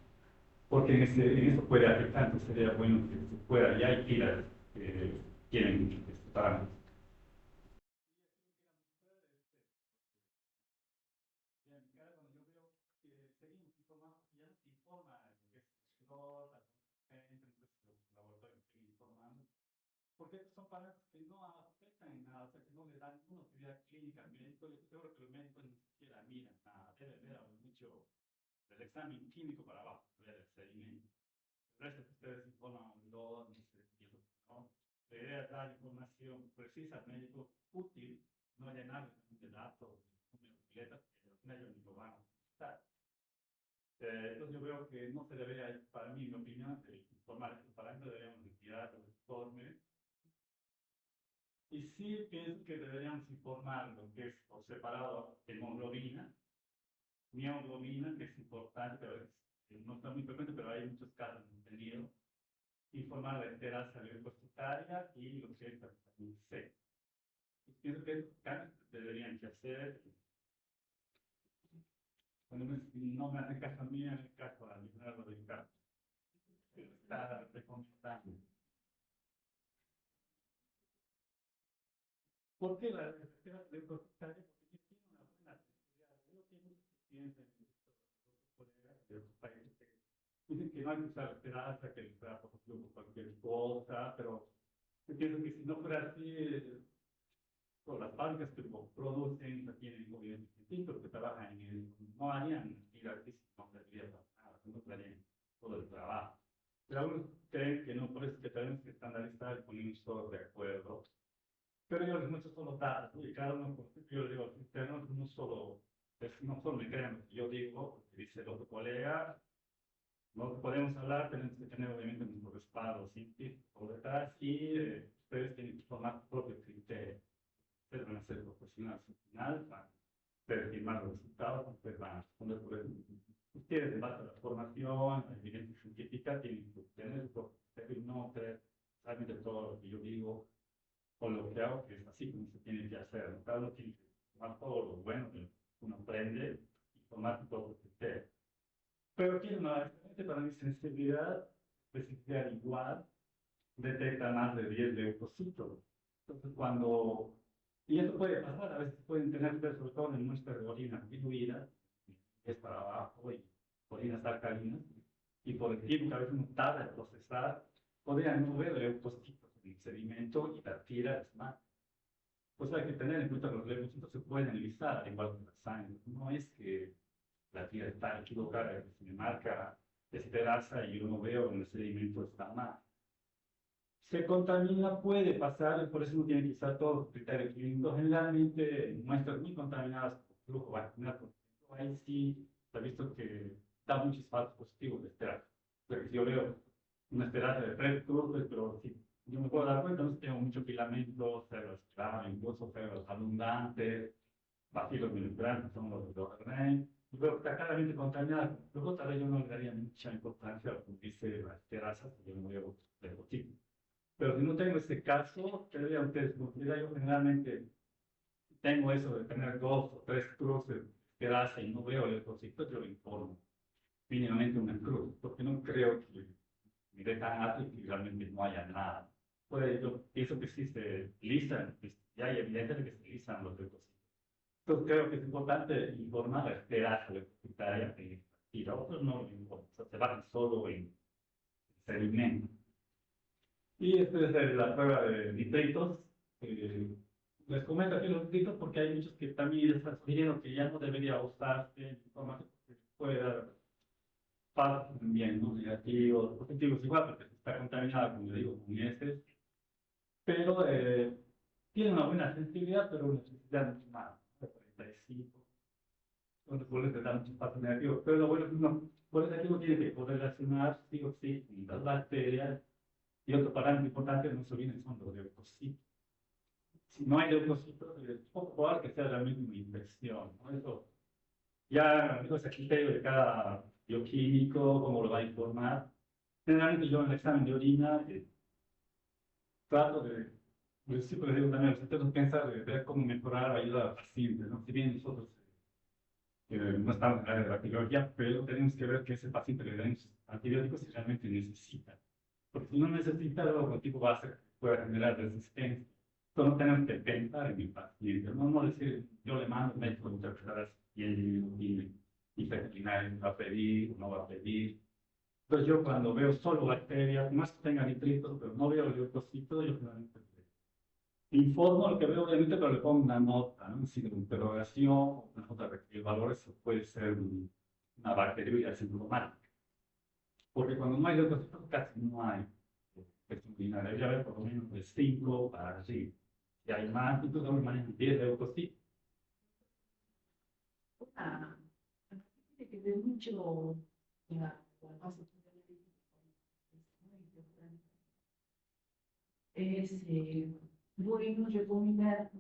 porque en eso puede afectar, entonces sería bueno que se pueda, ya hay pilas que tienen este parámetro. En mi cara, cuando yo veo que seguimos informando, ya no se informa lo que es el sudor, la consistencia, entonces los laboratorios siguen informando, porque estos son parámetros que no afectan en nada, o sea, que no le dan ninguna utilidad clínica al médico. Yo estoy seguro que los médicos ni siquiera miran nada, deben ver mucho del examen químico para abajo, ver el sedimento. El resto que ustedes informan un dolor, no sé, ¿no? La idea es dar información precisa al médico, útil, no llenar de datos, de letras, que al final ellos ni lo van a utilizar. Entonces yo veo que no se debería, para mí, en mi opinión, informar estos parámetros, deberíamos retirar los informes. Y sí pienso que deberíamos informar lo que es por separado hemoglobina, mioglobina, que es importante, a veces no está muy frecuente, pero hay muchos casos entendidos. Informar la esterasa leucocitaria y lo que es la vitamina C. Y pienso que esos cambios deberían que hacer. Cuando no me hace caso a mí, me hace caso a Leonardo DiCaprio, que está recomendando. ¿Por qué la esterasa leucocitaria? Porque tiene una buena sensibilidad. Yo tengo muchos pacientes en otros colegas de otros países que dicen que no hay que usar esterasa, que el trapo por cualquier cosa, pero yo pienso que si no fuera así, todas las fábricas que lo producen no tienen obviamente científicos que trabajan en el, no harían ir al físico, no serviría para nada, no traerían todo el trabajo. Pero algunos creen que no, por eso es que tenemos que estandarizar y ponernos todos de acuerdo. Pero yo les muestro solo datos, y cada uno, yo les digo, tenemos no solo, no solo me crean lo que yo digo, porque dice el otro colega, no podemos hablar, tenemos que tener obviamente nuestro respaldo científico por detrás y ustedes tienen que formar su propio criterio. Ustedes van a ser profesionales al final, van a firmar los resultados, ustedes van a responder por eso. Ustedes, en base a la formación, la evidencia científica, tienen que tener su propio criterio y no creer solamente todo lo que yo digo o lo que hago, que es así como se tiene que hacer, ¿no? Cada uno tiene que tomar todo lo bueno que uno aprende y tomar su propio criterio. Pero tiene una excelente para mi sensibilidad, especificidad igual, detecta más de 10 leucocitos. Entonces, cuando, y esto puede pasar, a veces pueden tener, sobre todo en muestras de orina diluidas, es para abajo, y orinas alcalinas, y por el tiempo que a veces no tarda en procesar, podrían no ver leucocitos en el sedimento y la tira es más. Pues hay que tener en cuenta que los leucocitos se pueden lisar, al igual que la sangre. No es que la tira está equivocada, que se me marca esterasa y yo no veo en el sedimento está mal. se contamina, puede pasar, por eso no tiene que usar todos los criterios clínicos. Generalmente, muestras muy contaminadas por flujo vaginal, por ejemplo, ahí sí se ha visto que da muchos falsos positivos de esteraz. Porque si yo veo una esteraz de 3 cruz, pero si yo me puedo dar cuenta, no sé, tengo mucho filamento, células clave, incluso células abundantes, bacilos milibrantes, son los de Rey. Y veo que está claramente contaminada. Luego, tal vez yo no le daría mucha importancia a lo que dice las terazas, porque yo no veo de tipo. Pero si no tengo ese caso, ¿qué dirían ustedes? Porque yo generalmente tengo eso de tener 2 o 3 cruces que hace y no veo el leucocito, yo lo informo mínimamente una cruz, porque no creo que me dé tan alto y que realmente no haya nada. Pues yo pienso que sí se lisan, ya hay evidencia de que se lisan los leucocitos. Entonces creo que es importante informar a la esperanza leucocitaria y los otros no lo importa, o sea, se basan solo en sedimento. Y esta es la prueba de nitritos. Les comento aquí los nitritos porque hay muchos que también están sugiriendo que ya no debería usarse en información porque puede dar falsos también, ¿no? Negativos, positivos igual, porque está contaminada, como le digo, con heces. Pero tiene una buena sensibilidad, pero una sensibilidad muy mala, de 45. Entonces puede dar muchos falsos negativos. Pero lo bueno es que no, por eso aquí uno tiene que poder relacionar sí o sí con las bacterias. Y otro parámetro importante no se olviden son los leucocitos. Si no hay leucocitos, es poco probable que sea realmente una infección, ¿no? Eso ya es el criterio de cada bioquímico, cómo lo va a informar. Generalmente yo en el examen de orina trato de, yo siempre les digo también a los intentos pensar de ver cómo mejorar la ayuda al paciente, ¿no? Si bien nosotros no estamos en el área de bacteriología, pero tenemos que ver que ese paciente le den antibióticos si realmente necesita. Porque si no necesita, luego el tipo va a hacer que pueda generar resistencia. Entonces no tenemos que pensar en el paciente, no decir, yo le mando un médico de interpretar y él tiene disciplinario, va a pedir o no va a pedir. Entonces yo cuando veo solo bacterias, más que tenga nitritos, pero no veo leucocitos, yo generalmente informo lo que veo obviamente, pero le pongo una nota, ¿no? Un signo de interrogación, una nota de que el valor eso puede ser una bacteria asintomática. Porque cuando no hay leucocitos casi no hay infección urinaria. Debe haber por lo menos de 5 para arriba. Si hay más, entonces me manejan 10 leucocitos. Una, tiene que ver mucho la base es bueno recomendar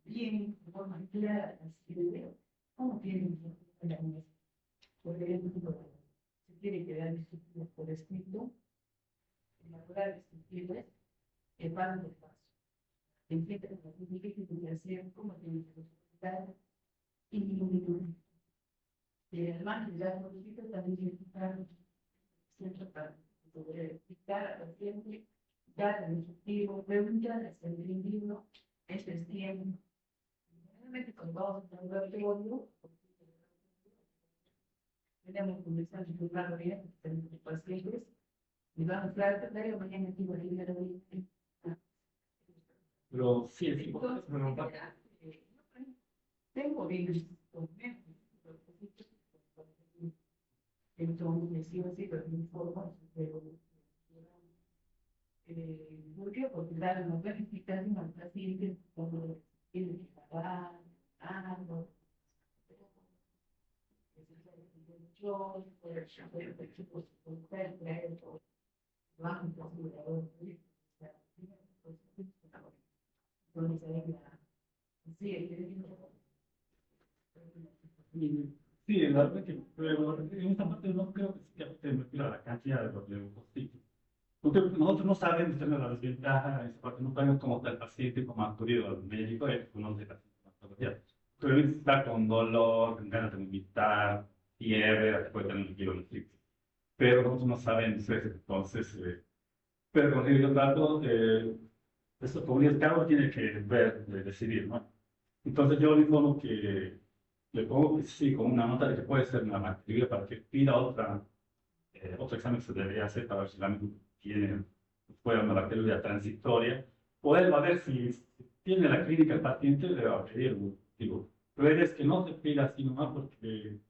bien, de forma clara, así de veo, cómo tienen la mesa. Por ejemplo, se quiere crear disciplinas por escrito, elaborar disciplinas, el paso del paso. Enfrenta las difíciles cómo tiene que resultar y además ya solicita también identificar centro para poder explicar al paciente, dar el objetivo, preguntar hasta el individuo, este es tiempo. Realmente con todos los teólogos, tenemos conversado con la mayoría de los pacientes, y vamos a hablar de la mañana aquí por el Pero sí, es importante preguntar. Tengo virus, entonces sí o sí, pero no informo, pero ¿por qué? Porque claro, no verifican al paciente como tiene que pagar, algo, yo, por ejemplo, sí, Sí, la verdad que pero en esta parte no creo que sea que me refiero a la cantidad de los leucocitos. Nosotros no sabemos tener la desventaja, en esa parte no sabemos cómo está el paciente, cómo ha acudido al médico, él conoce la sintomatología. Pero él está con dolor, con ganas de vomitar, fiebre, puede tener un kilometrito. Pero nosotros no sabemos eso, entonces, pero con el trato, eso como el cargo tiene que ver, decidir, ¿no? Entonces yo le informo que le pongo que sí, con una nota de que puede ser una bacteria para que pida otro examen que se debería hacer para ver si realmente tiene, fuera una bacteria transitoria, o él va a ver si tiene la clínica el paciente, le va a pedir, digo, pero es que no se pida así nomás porque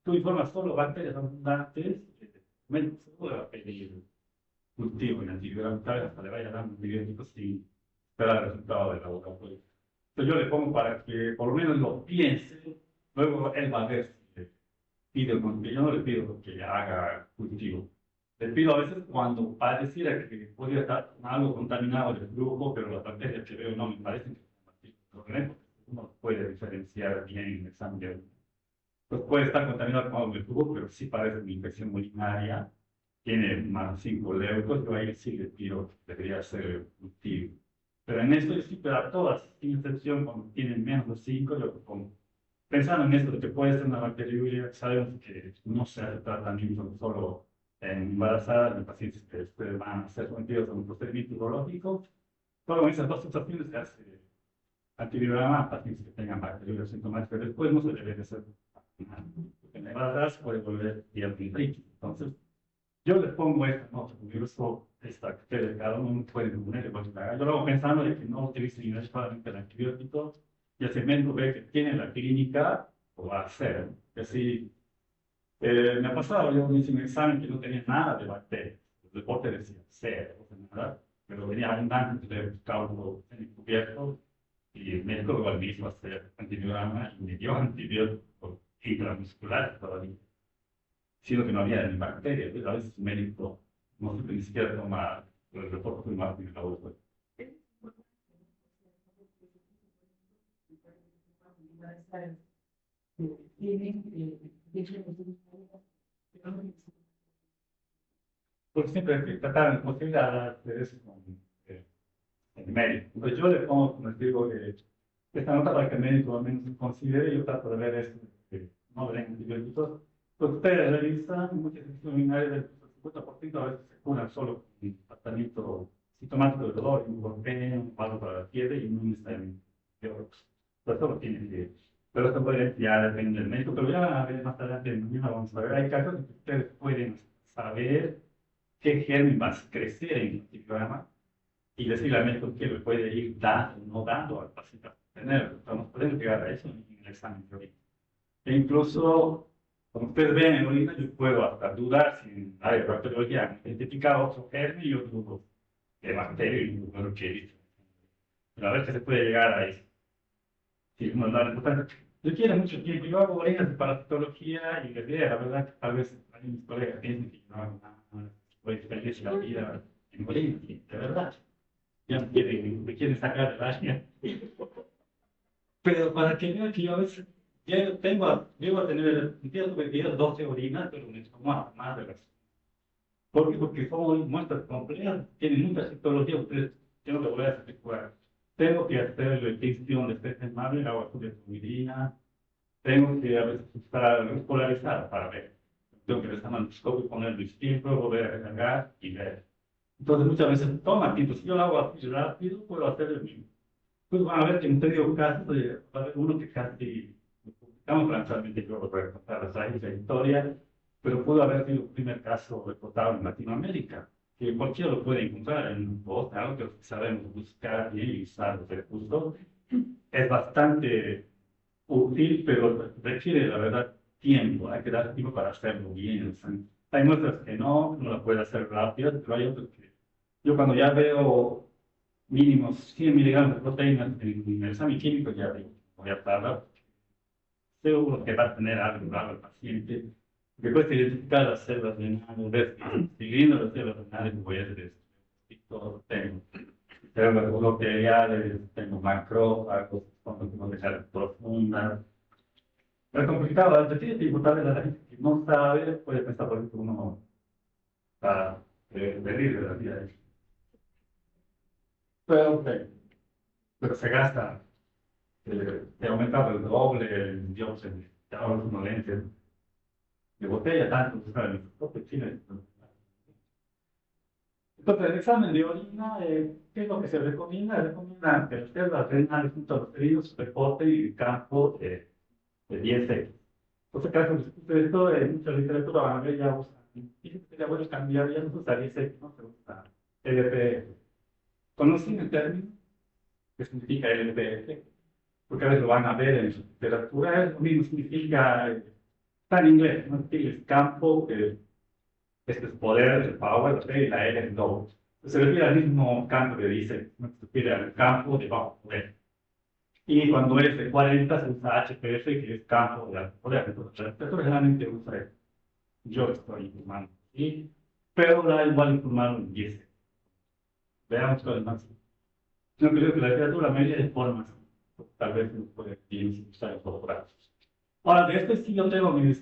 tú informas solo bacterias abundantes, menos seguro le va a pedir cultivo en antibióticos, hasta le vaya dando antibióticos sin esperar el resultado del laboratorio. Entonces yo le pongo para que por lo menos lo piense, luego él va a ver si le pide el cultivo. Yo no le pido que haga cultivo. Le pido a veces cuando pareciera que podría estar algo contaminado del flujo, pero las bacterias que veo no me parecen que son bacterias, uno puede diferenciar bien en el examen de orina. Pues puede estar contaminado con algo del flujo, pero sí parece una infección urinaria, tiene más de 5 leucos, yo ahí sí le pido que debería ser cultivo. Pero en esto yo sí, pero a todas, sin excepción, cuando tienen menos de 5, yo pongo. Pensando en esto de que puede ser una bacteriuria, sabemos que no se hace tratamiento solo en embarazadas, en pacientes que después van a ser sometidos a un procedimiento urológico. Solo en esas dos situaciones se hace antivirograma a pacientes que tengan bacteriuria sintomática. Después no se debe de hacer. En embarazadas se puede volver diartritis. Entonces, yo les pongo esta nota, porque yo uso esta que cada uno puede poner. Yo lo hago pensando de que no utilicen inadecuadamente el antibiótico y el segmento ve que tiene la clínica, lo va a hacer. Así, me ha pasado, yo hice un examen que no tenía nada de bacterias. El reporte decía cero, o sea, nada, pero venía abundante de cálculo encubierto y el médico lo mismo a hacer antibiograma y me dio antibiótico intramuscular todavía, siendo que no había ni bacterias. A veces el médico no se ni siquiera toma el reporte primario de la bolsa. Porque siempre hay que tratar en posibilidad de eso con el médico. Entonces yo le pongo, como les digo, esta nota para que el médico al menos considere. Yo trato de ver esto, que no den antibióticos. Pues ustedes revisan muchas infecciones urinarias del 50%, a veces se curan solo con un tratamiento sintomático de dolor, un golpeo, un palo para la fiebre y un sistema de otros. Pero eso lo tienen que. Pero esto puede ya depende del médico, pero ya a ver más adelante mañana vamos a ver. Hay casos en que ustedes pueden saber qué germen va a crecer en el antibiograma y decirle al médico que le puede ir dando o no dando al paciente a tener. Entonces podemos llegar a eso en el examen de orina. E incluso, como ustedes ven en orina, yo puedo hasta dudar si en la bacteriología han identificado otro germen y otro grupo de bacterias y un número que he visto. Pero a ver si se puede llegar a eso. Sí, no, la importancia. Requiere mucho tiempo. Yo hago orinas de parasitología y les diré, la verdad, que tal vez mis colegas piensen que yo no hago nada, voy a desperdiciar la vida en orinas, de verdad. Ya me quieren sacar del área. Pero para que vean que yo a veces llego a tener, un día tuve 10, 12 orinas, pero me tomo más de las. ¿Por qué? Porque son muestras complejas, tienen mucha citología, ustedes, yo no te voy a explicar. Tengo que hacer la distinción de especies madre, agua azul de tumirina, tengo que a veces polarizar para ver. Tengo que ver el microscopio, ponerlo distinto, volver a recargar y ver. Entonces muchas veces toma tiempo. Si yo lo hago así rápido, puedo hacer el mismo. Pues van a ver que en medio caso, va a haber uno que casi, publicamos actualmente, yo voy a contar las raíces de la historia, pero pudo haber sido el primer caso reportado en Latinoamérica, que cualquiera lo puede encontrar en un post, algo que sabemos buscar bien y usar los recursos. Es bastante útil, pero requiere, la verdad, tiempo. Hay que dar tiempo para hacerlo bien. Hay muestras que no la puede hacer rápido, pero hay otras que. Yo cuando ya veo mínimos 100 miligramos de proteínas en el examen químico, ya voy a tardar. Seguro que va a tener algo raro el paciente. Que cuesta identificar las células renales, ver siguiendo las células renales, voy a hacer esto. Y todo tengo. Células bacteriales, tengo macrófagos, tengo dejar profundas. Es complicado, es decir, dificultades de la gente que no sabe, puede pensar por ejemplo uno a pedir de la vida. Pero se gasta, se aumenta el doble el dióxido, de ahora unos lentes de botella, tanto que saben, los chiles. Entonces, el examen de orina, ¿qué es lo que se recomienda? Recomienda que las células renales junto a los pedidos reporte y campo de 10 X. Entonces, caso de esto, en mucha literatura van a ver, ya usan, y sería bueno cambiar, ya no se usa 10 X, no se usa LPF. ¿Conocen el término? ¿Qué significa LPF? Porque a veces lo van a ver en su literatura, es lo mismo, significa, está en inglés, no es campo Este es poder, el power, ¿ok? Y la L es load. Se refiere al mismo campo que dice, ¿no? Se refiere al campo de bajo poder. Y cuando es de 40 se usa HPF, que es campo de alto poder. Entonces, el arquitecto generalmente usa eso. Yo estoy informando. ¿Sí? Pero da igual informar en 10. Veamos cuál es el máximo. Yo creo que la literatura media de formas, tal vez no puede bien usar el fotografía. Ahora, de este sí yo tengo mis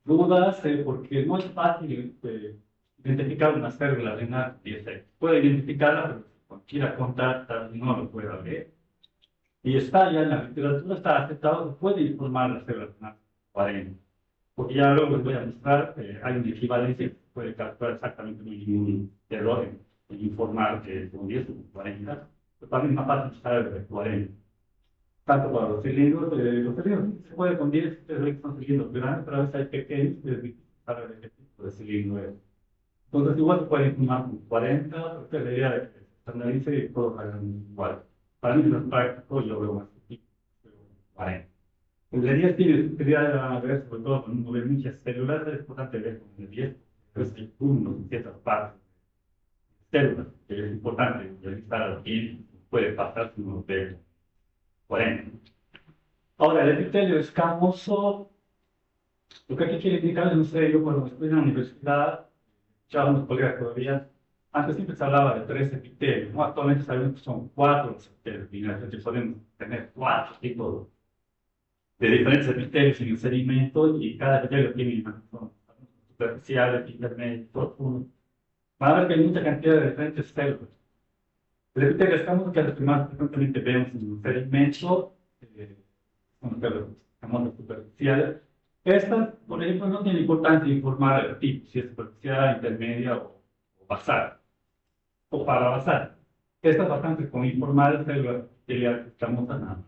dudas, porque no es fácil identificar una célula renal 10. Puede identificarla, pero si cualquiera contar, tal vez no lo pueda ver. Y está ya en la literatura, está aceptado, puede informar la célula renal 40. Porque ya luego les voy a mostrar, hay una equivalencia que puede calcular exactamente un error en informar que es un 10 o un 40. Pero también es más fácil usar el 40. Tanto para los cilindros se puede con 10, ustedes ven que son cilindros grandes, pero a veces hay pequeños, es difícil saber de qué tipo de cilindro es. Entonces, igual se puede informar con 40, usted la idea de que se estandarice y todos hagan igual. Para mí no es práctico, yo veo más difícil, pero 40. El de 10 tiene utilidad a ver, sobre todo cuando uno ve muchas células, es importante ver con el 10, pero es que uno en ciertas partes de células, que es importante revisar a quién puede pasar si uno ve 40. Ahora, el epitelio escamoso, lo que aquí quiere indicar, no sé, yo cuando estuve en la universidad, escuchaba a unos colegas todavía, antes siempre se hablaba de 3 epitelios, ¿no? Actualmente sabemos que son 4 los epitelios, y nosotros podemos tener 4 tipos de diferentes epitelios en el sedimento, y cada epitelio tiene una función superficial, intermedio, profundo. Van a ver que hay mucha cantidad de diferentes células. El epitelio escamoso, que es lo que más frecuentemente vemos en el sedimento, son células escamosas superficiales. Estas, por ejemplo, no tiene importancia informar el tipo, si es superficial, intermedia o basal, o parabasal. Estas bastante con informar células epiteliales escamosas nada más.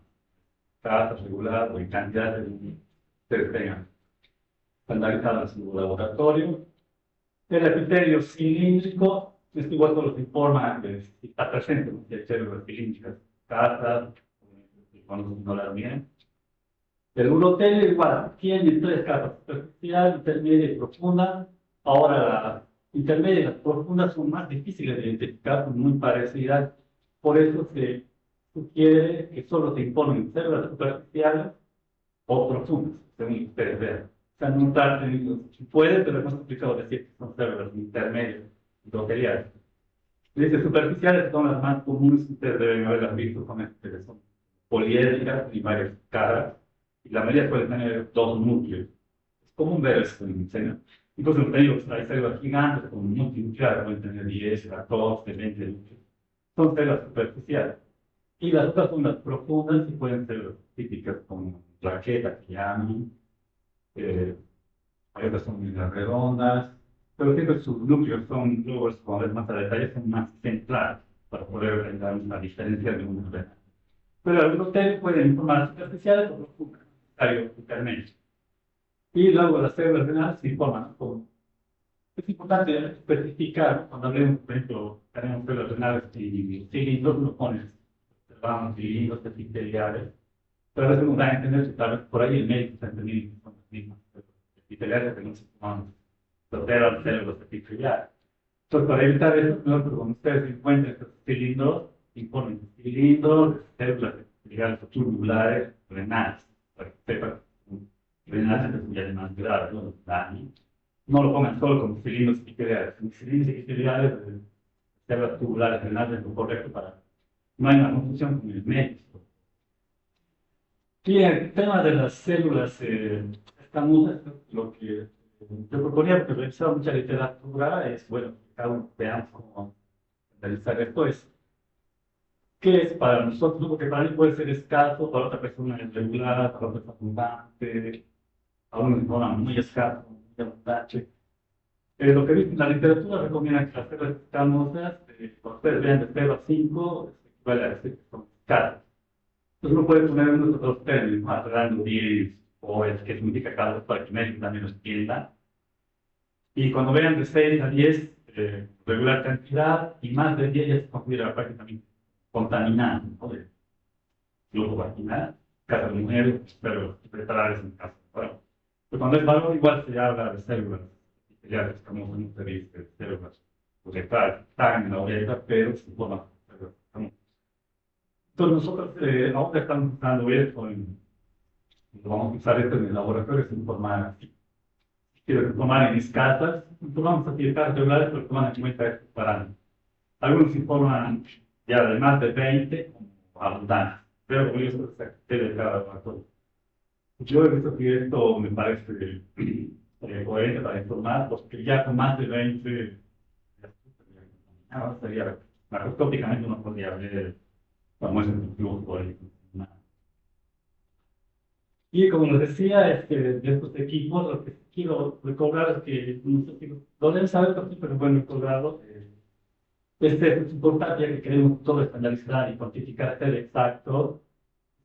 Trazas regular o en cantidad de ustedes tengan estandarizadas en su laboratorio. El epitelio cilíndrico es igual que los informa que si está presente, ¿no? Si hay células cilíndricas, trazas, cuando no las miren. El urotelio igual, tiene 3 capas, superficial, intermedia y profunda. Ahora, las intermedias y las profundas son más difíciles de identificar, son muy parecidas. Por eso se sugiere que solo se informen células superficiales o profundas, según ustedes vean. O sea, no traten, si puede, pero es más complicado decir que son células intermedias, endoteliales. Dice superficiales son las más comunes, ustedes deben haberlas visto, son poliédricas y varias caras. Y la mayoría puede tener 2 núcleos. Es común ver esto en el seno. Incluso te digo que hay células gigantes con multinucleares, pueden tener 10, 14, 20 núcleos. Son células superficiales. Y las otras son las profundas y pueden ser típicas como plaquetas que llaman. Hay otras son las redondas. Pero siempre sus núcleos son, luego como ves más a detalle, son más centrales para poder dar una diferencia de una de otra. Pero algunos ustedes pueden informar superficiales o profundas. Intermedio. Y luego las células renales se informan con. Es importante especificar, cuando hablemos, por ejemplo, tenemos células renales y cilindros, lo pones, observamos cilindros epiteliales, pero a veces nos da a entender que tal vez por ahí el médico está entendiendo que son las mismas epiteliales que no se toman, pero eran células epiteliales. Entonces, para evitar eso, cuando ustedes encuentren estos cilindros, informen cilindros, células epiteliales o tubulares renales. Para que sepan, renal es ya más grave, ¿no? No lo pongan solo como cilindros epiteliales. Cilindros epiteliales, células tubulares renales es lo correcto para. No hay una confusión con el médico. Y el tema de las células escamosas, lo que yo proponía, porque revisaba mucha literatura, es, bueno, cada uno veamos cómo realizar esto. ¿Qué es para nosotros? Porque para mí puede ser escaso, para otra persona es regular, para otra es abundante, a uno de forma muy escaso, muy abundante. Lo que dice en la literatura recomienda que las células escamosas, cuando ustedes vean de 0 a 5, se equivale a decir que son escasas. Entonces uno puede poner unos otros términos, hablando 10 o es que significa casos para que México también los entienda. Y cuando vean de 6 a 10, regular cantidad, y más de 10 ya se considera prácticamente contaminado, ¿no? De flujo vaginal, caso de mujer, pero preparar en caso de varón. Pero cuando es varón, igual se habla de células ya estamos en un servicio de células, pues están en la orella, pero se forman. Entonces nosotros ahora estamos usando esto, vamos a usar esto en el laboratorio sin formar así. Quiero tomar en mis casas, vamos a utilizar celulares, pero toman en cuenta estos parámetros. Algunos informan ya de más de 20 como abundantes, pero con eso se de cada laboratorio. Yo he visto que esto me parece coherente para informar, porque ya con más de 20, sería macroscópicamente uno podría ver cómo es el flujo ahí. Y como les decía, de estos equipos, lo que quiero recordar es que nuestros equipos lo deben saber, pero es bueno recordarlo. Es importante, ya que queremos todo estandarizar y cuantificar, ser exacto.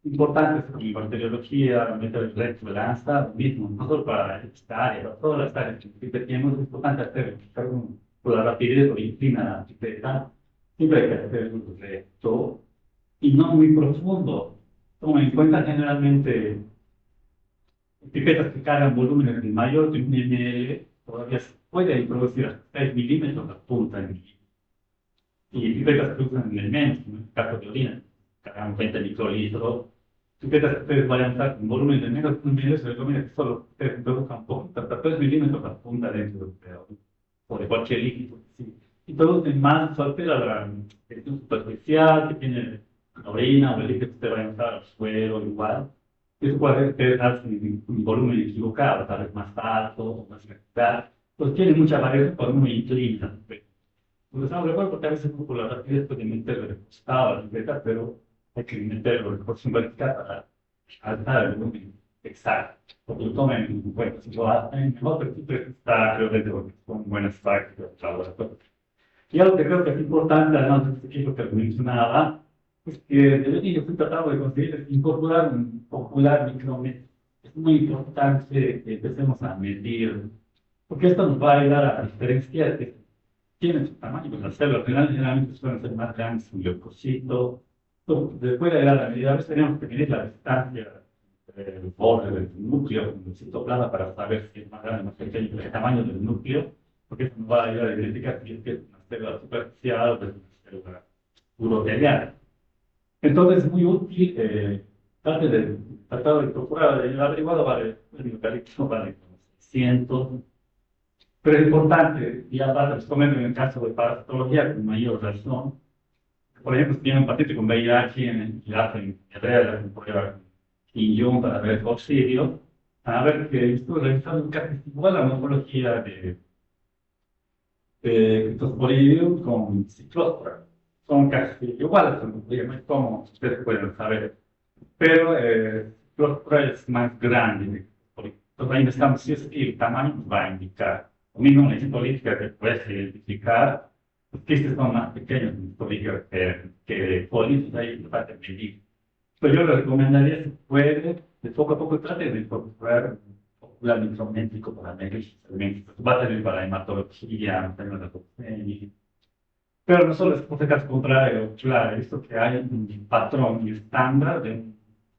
Importantes como bacteriología, métodos de tolerancia, lo mismo, no solo para esta área, para todas las áreas que tenemos, es importante hacer por la rapidez o disciplina de la pipeta. Siempre hay que hacer un recto y no muy profundo. Toma en cuenta generalmente pipetas que cargan volúmenes de mayor de 1 ml, todavía se puede introducir hasta 6 milímetros la punta en y pipetas que usan en el menos, como en el caso de orina, cargan 20 microlitros. Pipetas que ustedes vayan a usar con volumen de menos de 1 ml, se recomienda que solo ustedes introduzcan un poco, hasta 3 milímetros la punta dentro o de cualquier líquido. ¿Sí? Y producen más, se altera la textura superficial que tiene la orina o el líquido que ustedes vayan a usar, el suelo, igual. Eso puede darse un volumen equivocado, tal vez más alto o más vertical. Pues tiene mucha variación por muy inclina. Pues no recuerdo porque a veces por la rapidez puede meterlo de costado a la libreta, pero hay que meterlo de proporción vertical para alzar el volumen exacto. Porque lo tomen en cuenta. Si lo hacen mejor, pero siempre está, creo que son buenas prácticas de laboratorio. Y algo que creo que es importante, además de este equipo que mencionaba, es que desde que yo estoy tratando de conseguir es incorporar un popular micrómetro. Es muy importante que empecemos a medir, porque esto nos va a ayudar a diferenciar que tienen su tamaño, pues las células generalmente suelen ser más grandes, un leucocito. Después de la medida, a veces tenemos que medir la distancia del borde del núcleo con el citoplasma para saber si es más grande o más pequeño el tamaño del núcleo, porque eso nos va a ayudar a identificar si es que es una célula superficial o es una célula uroteliana. Entonces es muy útil, tratar de procurar el averiguado vale, el eucalipto vale 600, pero es importante, y aparte les comento en el caso de parasitología con mayor razón, por ejemplo, si tienen un paciente con VIH y hacen diarrea, le hacen prueba Quinjón para ver coccidio, a ver que estuve revisando casi igual la morfología de Cryptosporidium con Ciclospora. Son casi iguales, digamos, como ustedes pueden saber. Pero Ciclospora es más grande. Entonces ahí estamos, si es que el tamaño nos va a indicar. Lo mismo en la histolítica que puedes identificar, los quistes son más pequeños en histolítica que pólipos, ahí va a medir. Pero yo le recomendaría, si puede, de poco a poco trate de incorporar un popular micrométrico para medir elementos. Va a servir para hematología, para la toxemia. Pero no solo es por si acaso contrario, claro, he visto que hay un patrón estándar de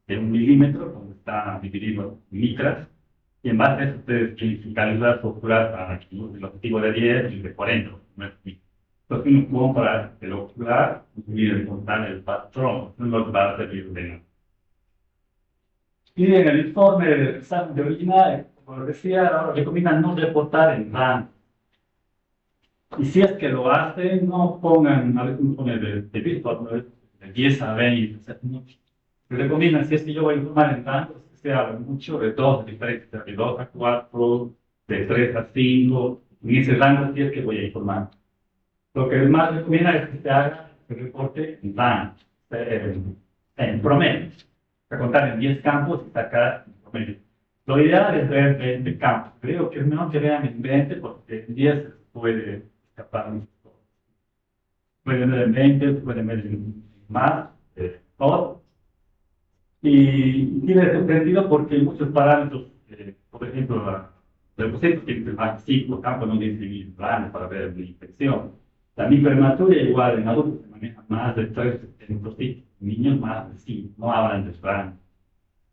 1 milímetro, donde está dividido en micras, y en base a eso ustedes tienen calcular su ocular para el objetivo de 10 y de 40. Entonces uno compra el ocular y encontrar el patrón, no nos va a servir de nada. Y en el informe del examen de orina, como decía, recomiendan no reportar en rango. Y si es que lo hacen, no pongan, a veces uno pone de Billboard, ¿no? De 10 a 20, o sea, no. Recomiendan, si es que yo voy a informar en rangos, que se habla mucho de 2 diferentes, de 2 a 4, de 3 a 5, en ese rango si es que voy a informar. Lo que más recomienda es que se haga el reporte en rangos, en promedio. A contar en 10 campos y sacar en promedio. Lo ideal es ver 20 campos. Creo que es mejor que vean en 20 porque en 10 se puede escapar muchas cosas. Pueden ver en 20, pueden ver en más, todo. Y tiene su sentido porque hay muchos parámetros, por ejemplo, los leucocitos tienen más de 5 campos, no tienen planes para ver la infección. La microhematuria igual en adultos se maneja más de 3 leucocitos, en niños más de 5, no hablan de planes.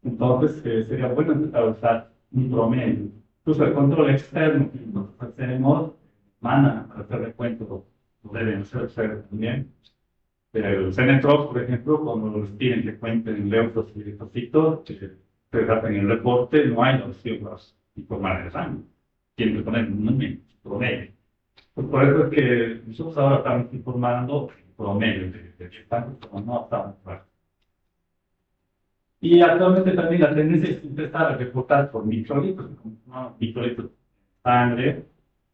Entonces sería bueno empezar a usar un promedio. Incluso el control externo que nosotros hacemos, mandan para hacer recuento, lo deben hacer ustedes también. Pero los CNTROS, por ejemplo, cuando les piden que cuenten leucos y linfocitos, que hacen el reporte, no hay la opción para informar el sangre. Tienen que poner un número, promedio. Pues por eso es que nosotros ahora estamos informando promedio de qué están, como no estamos claros. Y actualmente también la tendencia es empezar a reportar por microlitos, ¿no? Microlitos de sangre,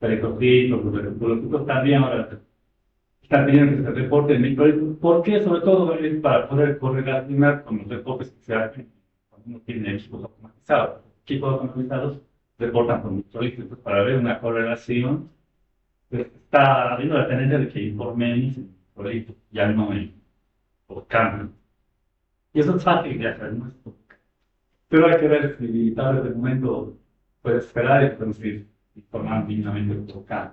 eritrocitos, los eritrocitos también ahora están pidiendo que se reporten microlitos. ¿Por qué? Sobre todo es para poder correlacionar con los reportes que se hacen cuando uno tiene equipos automatizados. Equipos automatizados reportan por microlitos. Entonces, para ver una correlación, pues, está habiendo la tendencia de que informemos en microlitos, ya no por cambio. Y eso es fácil de hacer, ¿no? Pero hay que ver si tal vez de momento puede esperar y entonces informar mínimamente por cambio.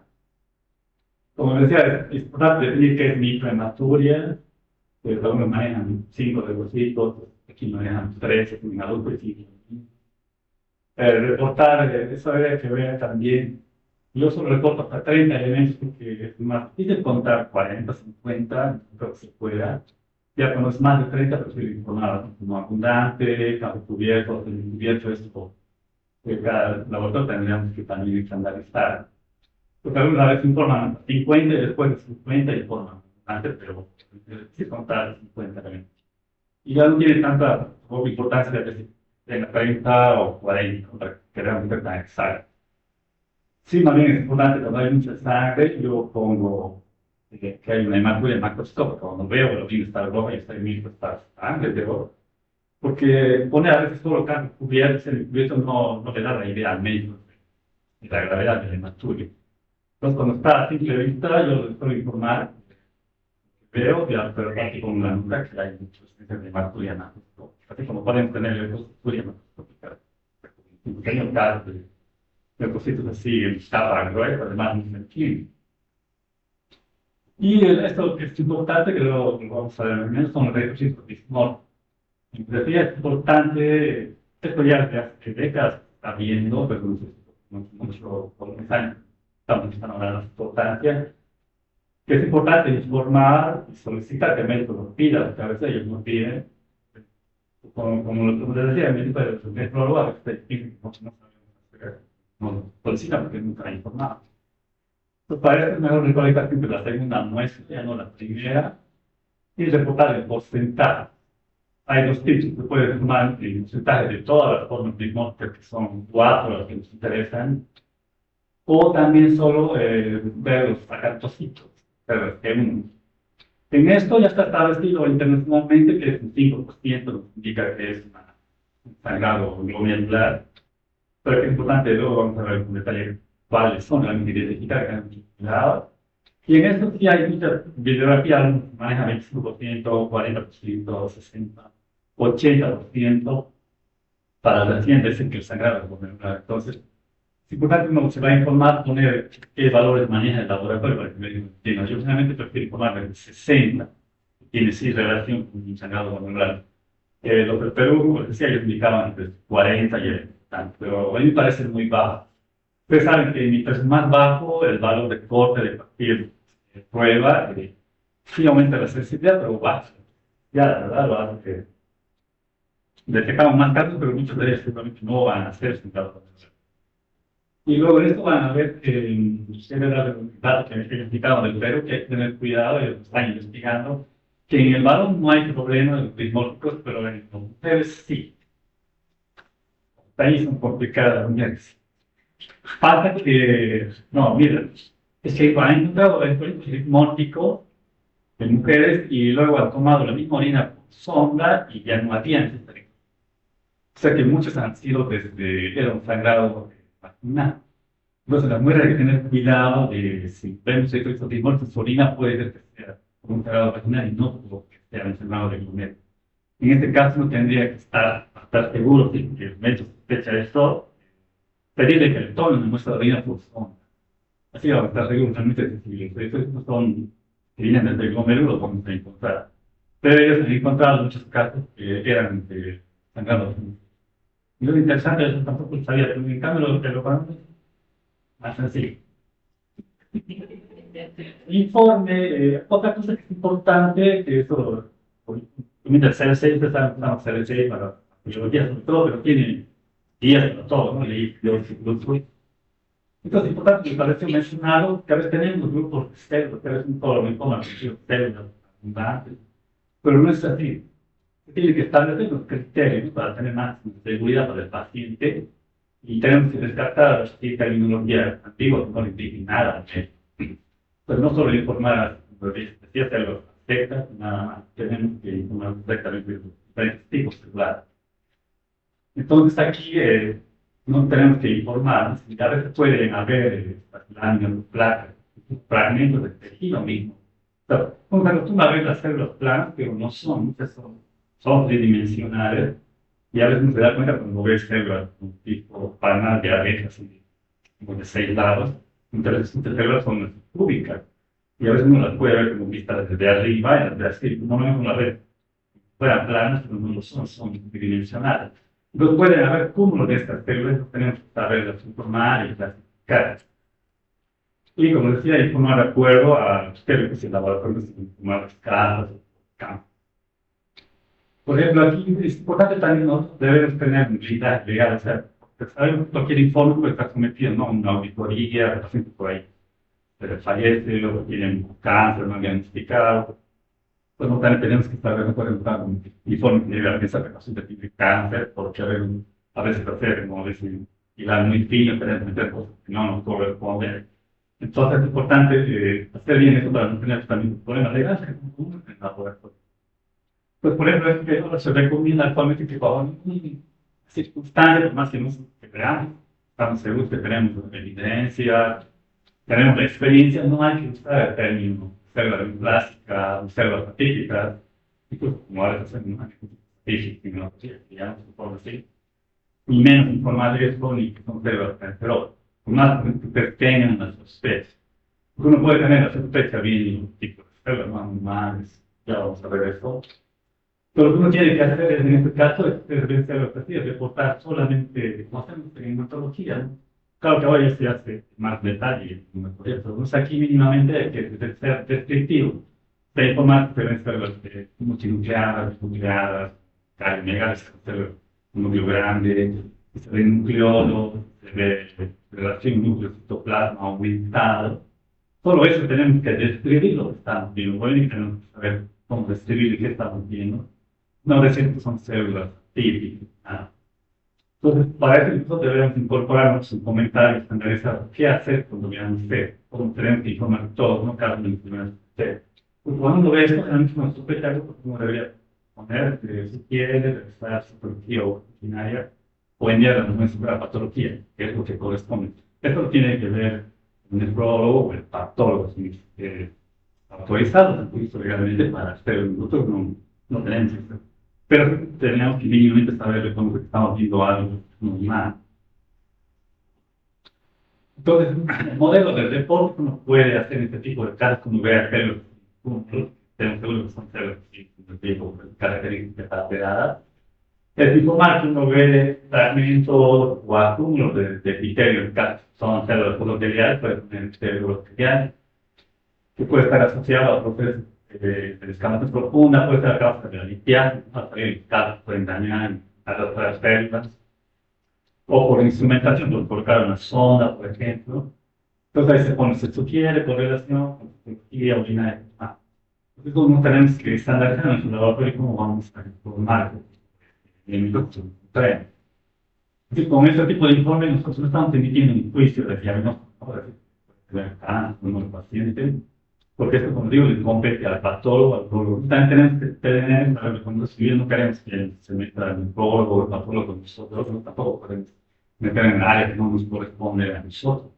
Como decía, es importante definir qué es microhematuria, que algunos manejan 5 leucocitos, aquí manejan 3 en adultos y reportar, eso habría que ver también. Yo solo reporto hasta 30 elementos porque es más difícil contar 40, 50, creo que se pueda. Ya cuando es más de 30, prefiero informar como abundante, campo cubierto, semicubierto, esto. Que cada laboratorio tendríamos que también estandarizar. Porque algunas veces informan hasta 50 y después de 50 informan antes, pero sí contar 50 también. Y ya no tiene tanta importancia de si tenga 30 o 40, para que realmente sea tan exacto. Sí, más bien es importante cuando hay mucha sangre, yo pongo que hay una hematuria macroscópica, cuando veo la orina está roja y está en mí, está sangre, pero porque pone a veces solo campo cubierto, el cubierto no le da la idea al médico de la gravedad de la hematuria. Entonces, cuando está a simple vista, yo les puedo informar, veo, pero aquí con la nota que hay muchos de hematuria macroscópica, así como podemos tener hematuria macroscópica, un pequeño caso de leucocitos así en capa gruesa, además muy sensible. Y esto que es importante, que lo vamos a ver menos, son los eritrocitos bismol. Decía, es importante, esto ya desde hace décadas se está viendo, pero mucho por unos años estamos empezando a ver la importancia, que es importante informar y solicitar que el médico lo pida, porque a veces ellos no piden, como les decía, el médico de los nefrólogos a veces no sabemos, no solicitan porque nunca han informado. Entonces, para eso es mejor recolectar siempre la segunda muestra, ya no la primera, y reportar el porcentaje. Hay dos tipos, se puede tomar el porcentaje de todas las formas de bismol, que son 4 las que nos interesan, o también solo ver los acantocitos, pero es que en esto ya está establecido internacionalmente que es un 5%, indica que es un sangrado glomerular, pero es importante, luego vamos a ver con detalle cuáles son las identificar que han utilizado. Y en esto sí hay mucha bibliografía, maneja 25%, 40%, 60%, 80% para recién decir que el sangrado es glomerular. Entonces, es importante que uno se va a informar, poner qué valores maneja el laboratorio para que me entienda. Yo generalmente prefiero informar del 60, que tiene sí relación con un sangrado glomerular. Los del Perú, como decía, ellos indicaban entre 40 y el tanto, pero a mí me parece muy bajo. Ustedes saben que mientras es más bajo el valor de corte de papel de prueba, sí aumenta la sensibilidad, pero baja. Ya, la verdad, lo hace que detectamos más casos, pero muchos de ellos seguramente no van a ser sentados. Y luego en esto van a ver que ustedes los datos que me explicaban del Perú, que hay que tener cuidado, y lo están investigando, que en el varón no hay problema de los bismólicos, pero en las mujeres sí. Ahí son complicadas las mujeres. Pasa que, no, mira, es que han encontrado electrolitos bismólicos en mujeres y luego han tomado la misma orina por sonda y ya no habían electrolitos. O sea que muchos han sido desde, era un sangrado vaginal. Entonces las mujeres hay que tener cuidado de si vemos electrolitos bismólicos, su orina puede ser que sea un sangrado vaginal y no que sea un sangrado de glomérulo. En este caso no tendría que estar seguro de que el médico sospecha esto, pedirle que le tomen una muestra de orina por sonda. Así va a estar seguro, realmente sensibles. Estos son que vienen desde el glomérulo, los vamos a encontrar. Pero ellos han encontrado muchos casos que eran sangrados. Y lo interesante, eso tampoco lo sabía, pero en cambio lo conocen más sencillo. Informe, otra cosa que es importante, que eso, mientras el CLC empezamos a CLC para biología sobre todo, pero tiene guías para todo, ¿no? Leí entonces es importante, me pareció mencionado que a veces tenemos grupos de células, que a veces un poco me pongan células abundantes, pero no es así. Se tiene que establecer los criterios para tener más seguridad para el paciente y tenemos que descartar así terminología antigua que no le indique nada. Pues no solo informar a los decía los aspectos, nada más, tenemos que informar directamente de los diferentes tipos celulares. Entonces aquí no tenemos que informar, a veces pueden haber láminas, placas, fragmentos de tejido mismo. Entonces, como se acostumbra a ver las células planas, pero no son, muchas son tridimensionales, y a veces no se da cuenta cuando ve células tipo palmas de abejas, como de 6 lados, entonces estas células son cúbicas, y a veces uno las puede ver como vistas desde arriba, y desde así, no vemos la red fueran planas, pero no lo son, son tridimensionales. Entonces pueden haber cúmulos de estas células, tenemos que saberlas informar y clasificar. Y como decía, informar de acuerdo a los términos y laboratorios, informar las casas, campos. Por ejemplo, aquí es importante también nosotros debemos tener unidad legal, o sea, porque sabemos que cualquier informe puede estar sometido, ¿no? A una auditoría, el paciente por ahí fallece, luego tienen cáncer no diagnosticado. Pues no también tenemos que estar de acuerdo con un informe que lleve a esa paciente tiene cáncer, porque a veces hacer, como decir, hilar muy fino, tenemos que meter cosas que no nos corresponden. Entonces es importante hacer bien eso para no tener también problemas legales que son en la laboratorio. Pues por ejemplo, es que ahora se recomienda actualmente que bajo ninguna circunstancia, por más que no veamos, estamos seguros que tenemos evidencia, tenemos la experiencia, no hay que usar el término célula plástica, células patíficas, y pues como ahora se hace una tecnología, que ya no se puede decir, y menos informar de eso ni que son células cancerosas, por más que ustedes tengan una sospecha. Porque uno puede tener la sospecha bien tipo de células no animales, ya vamos a ver eso. Pero lo que uno tiene que hacer en este caso es vencer los pacientes, reportar solamente, como hacemos en hematología, ¿no? Claro que ahora ya se hace más detalle, pero aquí mínimamente hay que ser descriptivo. Se informar que deben ser las multinucleadas, nucleadas, cardiomegales, un núcleo grande, se ve nucleolo, se ve relación núcleo-citoplasma aumentado. Todo eso tenemos que describir lo que estamos viendo, bueno, y tenemos que saber cómo describir qué estamos viendo. No decir que son células típicas. Entonces, para eso nosotros debemos incorporarnos en comentarios, analizar qué hacer cuando veamos usted, cómo tenemos que informar todos, no cada uno de usted. Pues cuando uno ve esto, tenemos una sospecha, pues uno debería poner si quiere revisar su patología o originaria o enviar a nuestra patología, que es lo que corresponde. Esto tiene que ver el nefrólogo o el patólogo, autorizados, legalmente para hacer. Nosotros no tenemos eso. Pero tenemos que mínimamente saber cómo estamos viendo algo normal. Entonces, el modelo del deporte uno puede hacer este tipo de casos, como ve a células juntos, tenemos seguro que son células de tipo características alteradas. Es informar que uno ve fragmentos o acúmulos de epitelios, son células endoteliales, puede tener epitelios bacterianos, que puede estar asociado a procesos de descamación profunda, puede ser a causa de la limpieza, los casos pueden dañar a las otras células, o por instrumentación, por colocar una sonda, por ejemplo. Entonces ahí se pone, se sugiere correlación con cirugía urinaria. Entonces no tenemos que estandarizar en nuestro laboratorio cómo vamos a informar en el tren. Con este tipo de informe nosotros no estamos emitiendo un juicio de diagnóstico, de cáncer, de los pacientes, porque esto, como digo, le compete al patólogo, al prólogo. También tenemos que tener, cuando no queremos que se meta el prólogo o el patólogo con nosotros, no, tampoco podemos meter en el área que no nos corresponde a nosotros.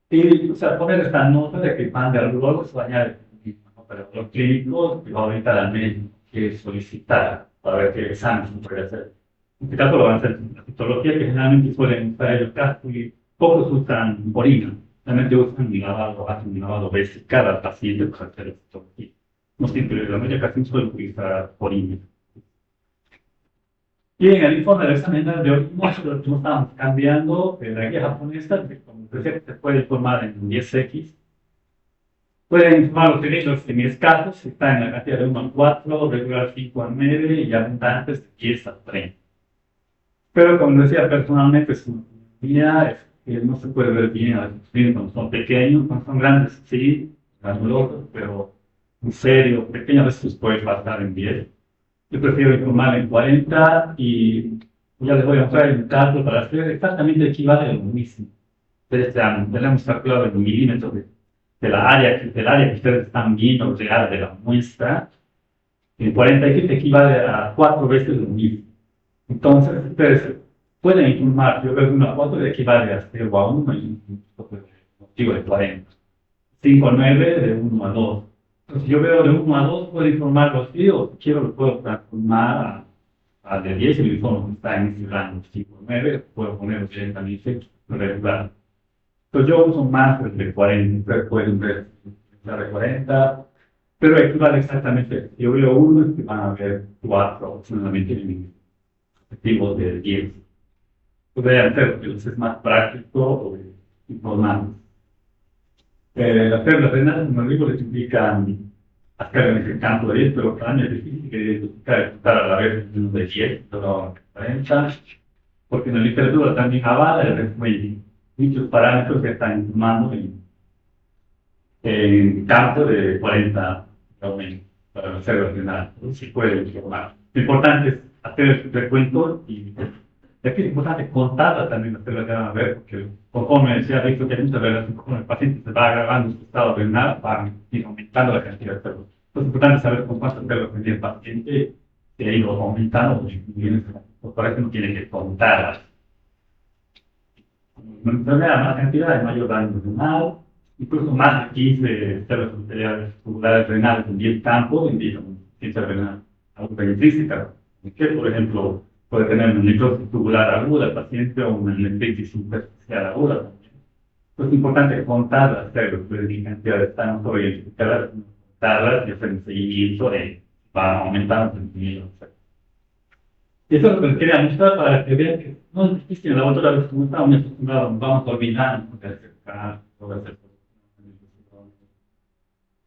Y, o sea, poner esta nota de que mande al prólogo se añade un operador clínico que va a orientar al médico que solicitar para ver qué examen se puede hacer. En este caso lo van a hacer en la citología, que generalmente suelen usar ellos casos y pocos usan orina. Realmente usan un lavado, hacen un lavado vesical al paciente para hacer la citología. No siempre, la mayoría casi suele utilizar orina. Y en el informe del examen de hoy muestro que no estamos cambiando la guía japonesa, que como decía, se puede informar en 10x. Pueden informar los cilindros semiescasos, están en la cantidad de 1 a 4, regular 5 a 9 y abundantes de 10 a 30. Pero como decía personalmente, es una guía, es que no se puede ver bien a los cilindros cuando son pequeños, cuando son grandes sí, granulosos, pero en serio, pequeños veces puede pasar en 10. Yo prefiero informar en 40 y ya les voy a mostrar el cálculo para hacer exactamente equivale a lo mismo. Ustedes tenemos calculado en milímetros del área que ustedes están viendo real de la muestra. En 40x equivale a 4 veces lo mismo. Entonces, ustedes pueden informar, yo veo que una foto equivale a 0 a 1 y un motivo de 40. 5 a 9 de 1 a 2. Entonces, yo veo de 1 a 2, puedo informarlo así, o si quiero lo puedo transformar a de 10 y el informe está en ese rango 5 a 9, puedo ponerlo directamente regular. Entonces, yo uso más el de 40, ustedes pueden ver la de 40, pero equivale exactamente. Si yo veo 1, es que van a ver 4 aproximadamente en mi objetivo de 10. Podría hacer, pero es más práctico informar. Las células renales, como digo, les implican hacer en ese campo de 10, pero también es difícil que identificar a la vez uno de 10, pero 40, porque en la literatura también avala el resumen muchos parámetros que están informando en campo de 40 para las células renales. Entonces, se puede informar. Lo importante es hacer el recuento y es que es importante contarla también las células renales, a ver, porque conforme se ha visto que hay muchas relaciones con el paciente se va agravando su estado renal, va aumentando la cantidad de células. Entonces es importante saber con cuántas células tenía el paciente, si ha ido aumentando, o por eso no tiene que contarlas. Cuando se más cantidad, hay mayor daño renal, incluso más de 15 células tubulares renales en 10 campos indican insuficiencia renal aguda intrínseca, que por ejemplo puede tener una necrosis tubular aguda el paciente o una nefritis superficial aguda también. Entonces es importante contar las células, de cantidad están no solo identificarlas, sino contarlas y hacer un seguimiento de va aumentando el nivel. Y eso es lo que les quería mostrar para que vean que no es difícil en la laboratorio, a veces como estamos muy acostumbrados, vamos olvidando de acercar, de hacer.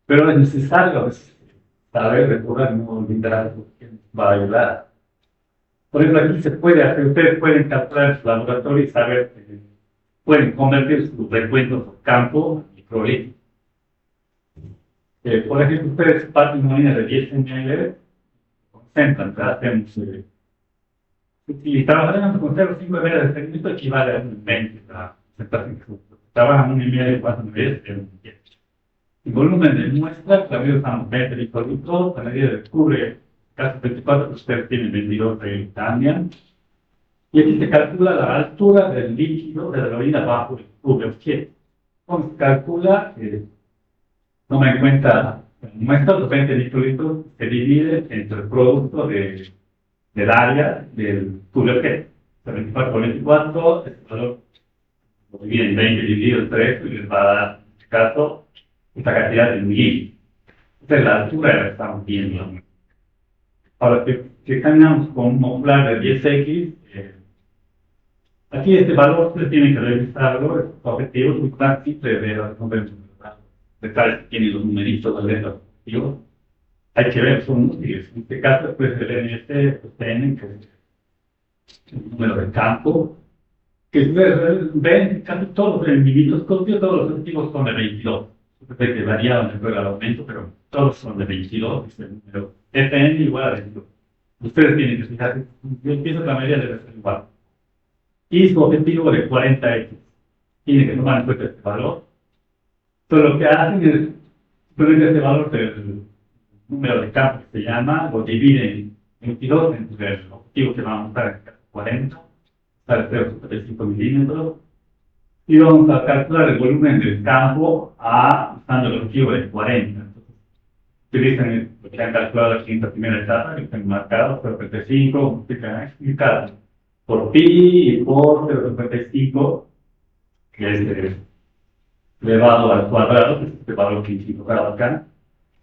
Pero es necesario a veces saber recordar y no olvidar porque va a ayudar. Por ejemplo, aquí se puede hacer, ustedes pueden capturar en su laboratorio y saber que pueden convertir sus recuentos por campo en microlíticos. Por ejemplo, ustedes parten una línea de 10 ml, concentran, hacemos y trabajan con 0,5 ml de segmento equivale a un 20 la concentración. Trabajan un ml 4 ml de un 10. El volumen de muestra, la medida usamos 20 litros, la medida descubre casi 24, ustedes tienen 22 ahí cambian. Y aquí se calcula la altura del líquido de la orina bajo el tubo objeto. Entonces se calcula, toma en cuenta la muestra, los 20 litros se divide entre el producto del área del tubo objeto. 24 por 24, este valor lo divide en 20 dividido entre 3 y les va a dar, en este caso, esta cantidad de milímetros. Esta es la altura que estamos viendo. Ahora, si examinamos con un modular de 10x, aquí este valor ustedes tienen que revisarlo, es objetivo, es muy tan simple de las convenciones detalles que tienen los numeritos de letras objetivos. Hay que ver, son útiles. En este caso, pues el NS, pues tienen que el número de campo, que ustedes ven casi todos en mi microscopio, todos los objetivos son de 22. Que variaban después del aumento, pero todos son de 22, es el número FN igual a 22. Ustedes tienen que fijarse, yo pienso que la mayoría debe ser igual. Y su objetivo de 40x. Tienen que tomar en cuenta este valor. Entonces lo que hacen es poner este valor del número de campo que se llama, lo dividen en 22 entre el objetivo que vamos a usar en 40, sale 0,75 milímetros. Y vamos a calcular el volumen del campo usando el objetivo de 40. Entonces, utilizan lo que han calculado aquí en la primera etapa, que están marcados, 0,35, multiplican por pi y por 0,35, que es elevado al cuadrado, que es este valor que he colocado acá.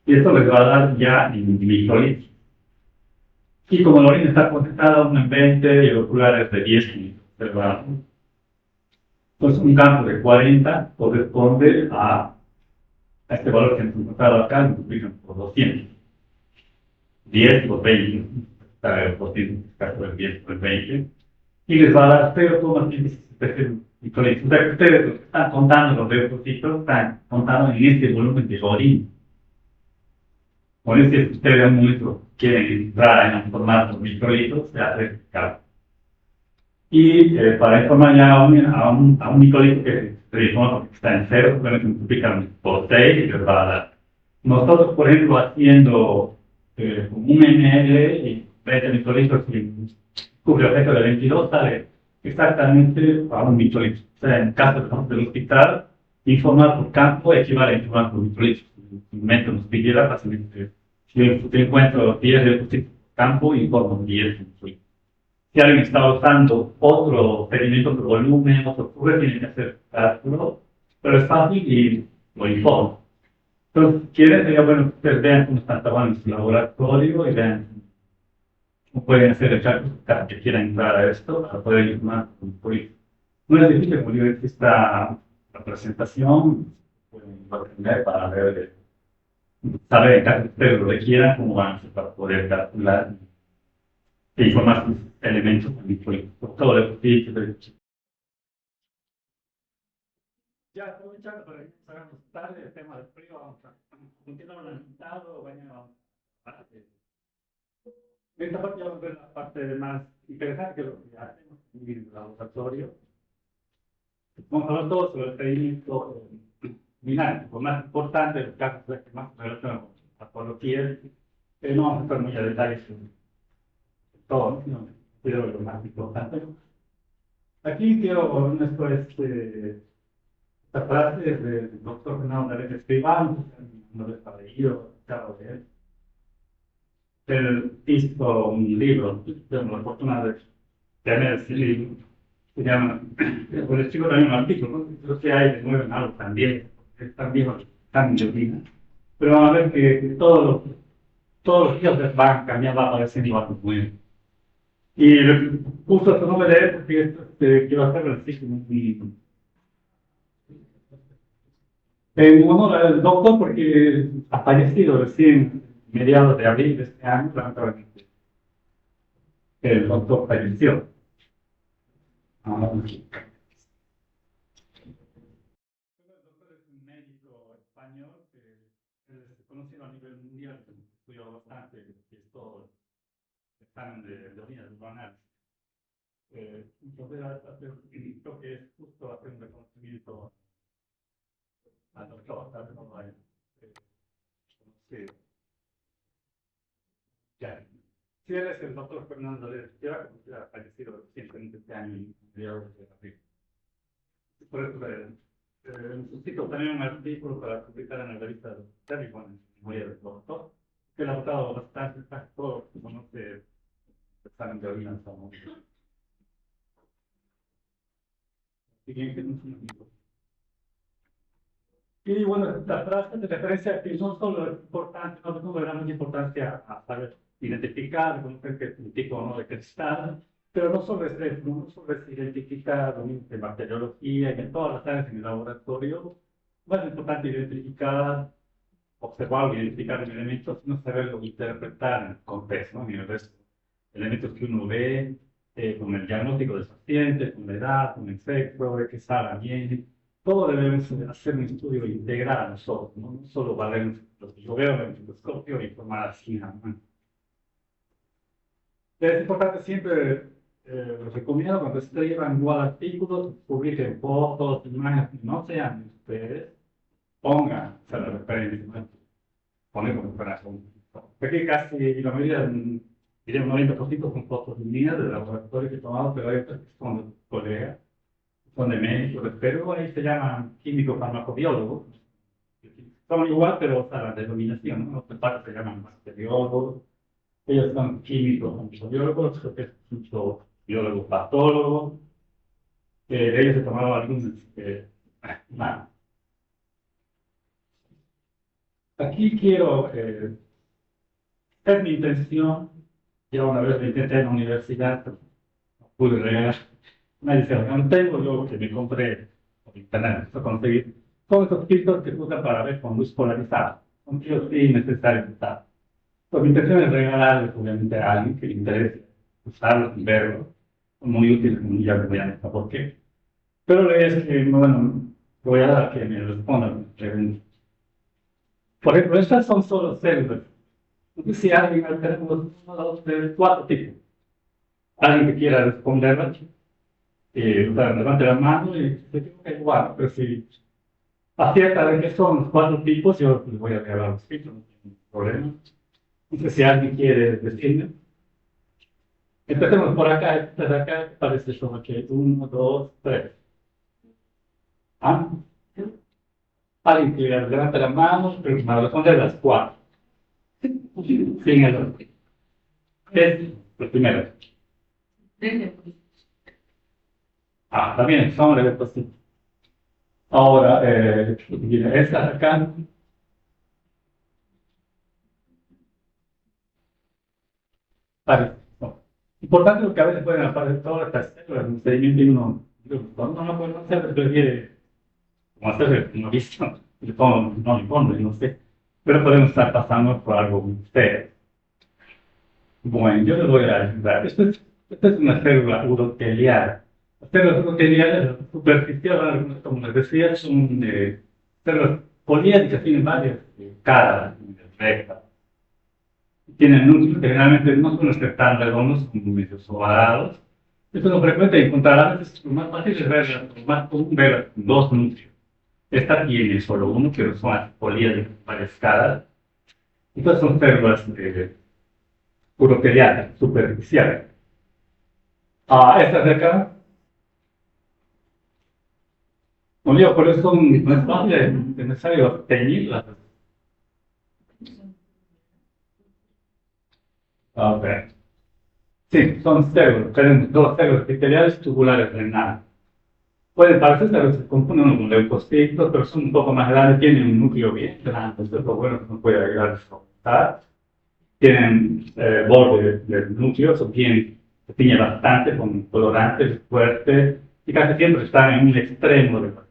Y esto les va a dar ya en microlíticos. Y como la orina está concentrada uno en 20 y el ocular es de 10 minutos observado, pues un campo de 40 corresponde a este valor que hemos encontrado acá, multiplican por 200. 10 por 20, está el posible caso del 10 por 20, y les va a dar 0,167 microlitros. O sea que ustedes los que están contando los leucocitos están contando en este volumen de orina. Por eso, si ustedes en un momento quieren entrar en formar los microlitros, se hace este cálculo. Y para informar ya a un microlitro que está en 0, simplemente multiplican por 6 y les va a dar. Nosotros, por ejemplo, haciendo un ml y 20 microlitros y cubre objeto de 22, sale exactamente a un microlitro. O sea, en el caso del hospital, informar por campo equivale a informar por microlitros. En un momento nos pidiera fácilmente, si yo encuentro 10 de por campo, informo 10 microlitros. Si alguien está usando otro pedimento por volumen, otro cubre, tiene que hacer cálculo, pero es fácil y lo informo. Entonces, si quieren, sería bueno que ustedes vean cómo están trabajando en su laboratorio y vean cómo pueden hacer el cálculo cada que quieran entrar a esto para poder informar con el político. No es difícil, como digo, aquí está la presentación, pueden aprender para ver, saber en caso que ustedes lo requieran, cómo van a hacer para poder calcular e informar sus elementos con el político. Todo lo posible. Ya, aprovechando para que hagamos tarde el tema del frío, vamos a continuar en el invitado, mañana vamos a esta parte ya vamos a ver la parte más interesante que es lo que hacemos en el laboratorio. Vamos a hablar todo sobre el pedimento dinámico, más importante, los casos que más se relacionan con la patología, pero no vamos a entrar muy a detalles en todo, sino quiero lo más importante. Aquí quiero esto es esta frase es del doctor Fernando Navarrete Escribano, no les ha leído, claro de él. Él hizo un libro, tengo la fortuna de tener ese libro, se llama, pues les chico también un artículo, ¿no? Creo que hay de nuevo en algo también, es tan viejo, tan divina. Pero van a ver que todos los días van cambiando, va apareciendo algo nuevo. Y le puso su nombre de él porque quiero hacer el artículo muy en honor al doctor, porque ha fallecido recién mediados de abril de este año, lamentablemente. El doctor falleció. El doctor es un médico español que es conocido a nivel mundial, que estudió bastante, que es todo el examen de orina neuronal. Entonces, creo que es justo hacer un reconocimiento al doctor, ¿sabes? No hay, sí. Ya. Sí, él es el doctor Fernando de Esquiva, que ha fallecido recientemente este año en mediados de abril. Por eso necesito también un artículo para publicar en la revista de Terry, en memoria del doctor, que él ha votado bastante, casi todo, como no se examen de orina en ese momento. Siguiente, un segundito. Y bueno, esta frase de referencia que no solo es importante, no solo le da mucha importancia a saber identificar, conocer qué es un tipo o no de cristal, pero no solo es eso, no solo es identificar en bacteriología y en todas las áreas en el laboratorio, no es importante identificar, observar o identificar un elemento, sino saberlo interpretar en el contexto, ¿no? En el resto, elementos que uno ve, con el diagnóstico del paciente, con la edad, con el sexo, de qué sala viene. Todo debemos hacer un estudio integral nosotros, ¿no? No solo valer lo que yo veo en el microscopio y formar así nada más. Es importante siempre, los recomiendo cuando escriban igual artículos, publiquen fotos, imágenes, no sean ustedes, pongan la referencia, ¿no? Ponen como comparación. Aquí casi la mayoría, diría un 90% son fotos mías de laboratorio que he tomado, pero hay otras que son de colegas, son de médicos, pero ahí se llaman químicos farmacobiólogos. Son igual, pero o sea, la denominación, ¿no? Los partes se llaman bacteriólogos, ellos son químicos farmacobiólogos, creo que es mucho biólogo patólogo, de ellos he tomado algunos, nada. Aquí quiero, es mi intención Yo una vez lo intenté en la universidad, pero no pude regalar. Me dijeron, no tengo, luego que me compré por internet, esto conseguir. Son esos filtros que se usan para ver con luz polarizada. Son sí o sí necesarios usar. Pues mi intención es regalarles, obviamente, a alguien que le interese usarlos y verlos. Son muy útiles, como ya les voy a mostrar por qué. Pero la idea es que, bueno, voy a dar que me respondan mis preguntas. Por ejemplo, estas son solo células. No sé si alguien, tenemos uno, dos, tres, cuatro tipos. Alguien que quiera responderlas, o sea, levante la mano y se equivoca igual, pero si acierta de qué son los cuatro tipos, yo les voy a regalar los filtros, no tengo problema. No sé si alguien quiere decirme. Empecemos por acá, este de acá, parece eso aquí. Uno, dos, tres. ¿Ah? Alguien que levante la mano, pero me va a responder las cuatro. Sin el otro. Es la primera. Ah, también, son de posible. Ahora, esta de acá. Vale. No. Importante porque a veces pueden aparecer todas estas células en un sedimento y cuando uno no puede hacer, prefiere como hacer como visto, le pongo, no le pongo, no sé. Pero podemos estar pasando por algo muy feo. Bueno, yo les voy a ayudar. Esta es una célula urotelial. Las células uroteliales superficiales, como les decía, son células poliédricas, tienen varias caras, rectas. Tienen núcleos que generalmente no suelen ser tan redondos como medios ovalados. Esto es lo frecuente encontrar. A veces lo más fácil es verlas, lo más común verlas con dos núcleos. Esta tiene solo uno, que son las poliédricas varias caras. Estas son células uroteliales, superficiales. Estas de acá, no digo, por eso no es fácil, es necesario teñirlas. Ok. Sí, son células, tienen dos células epiteliales tubulares renales. Pueden parecerse, a veces se confunden uno con leucocitos, pero son un poco más grandes, tienen un núcleo bien grande, eso es lo bueno que uno puede agregar a comentar. Tienen borde del núcleo, son bien, se tiñe bastante con colorantes fuertes y casi siempre están en un extremo de la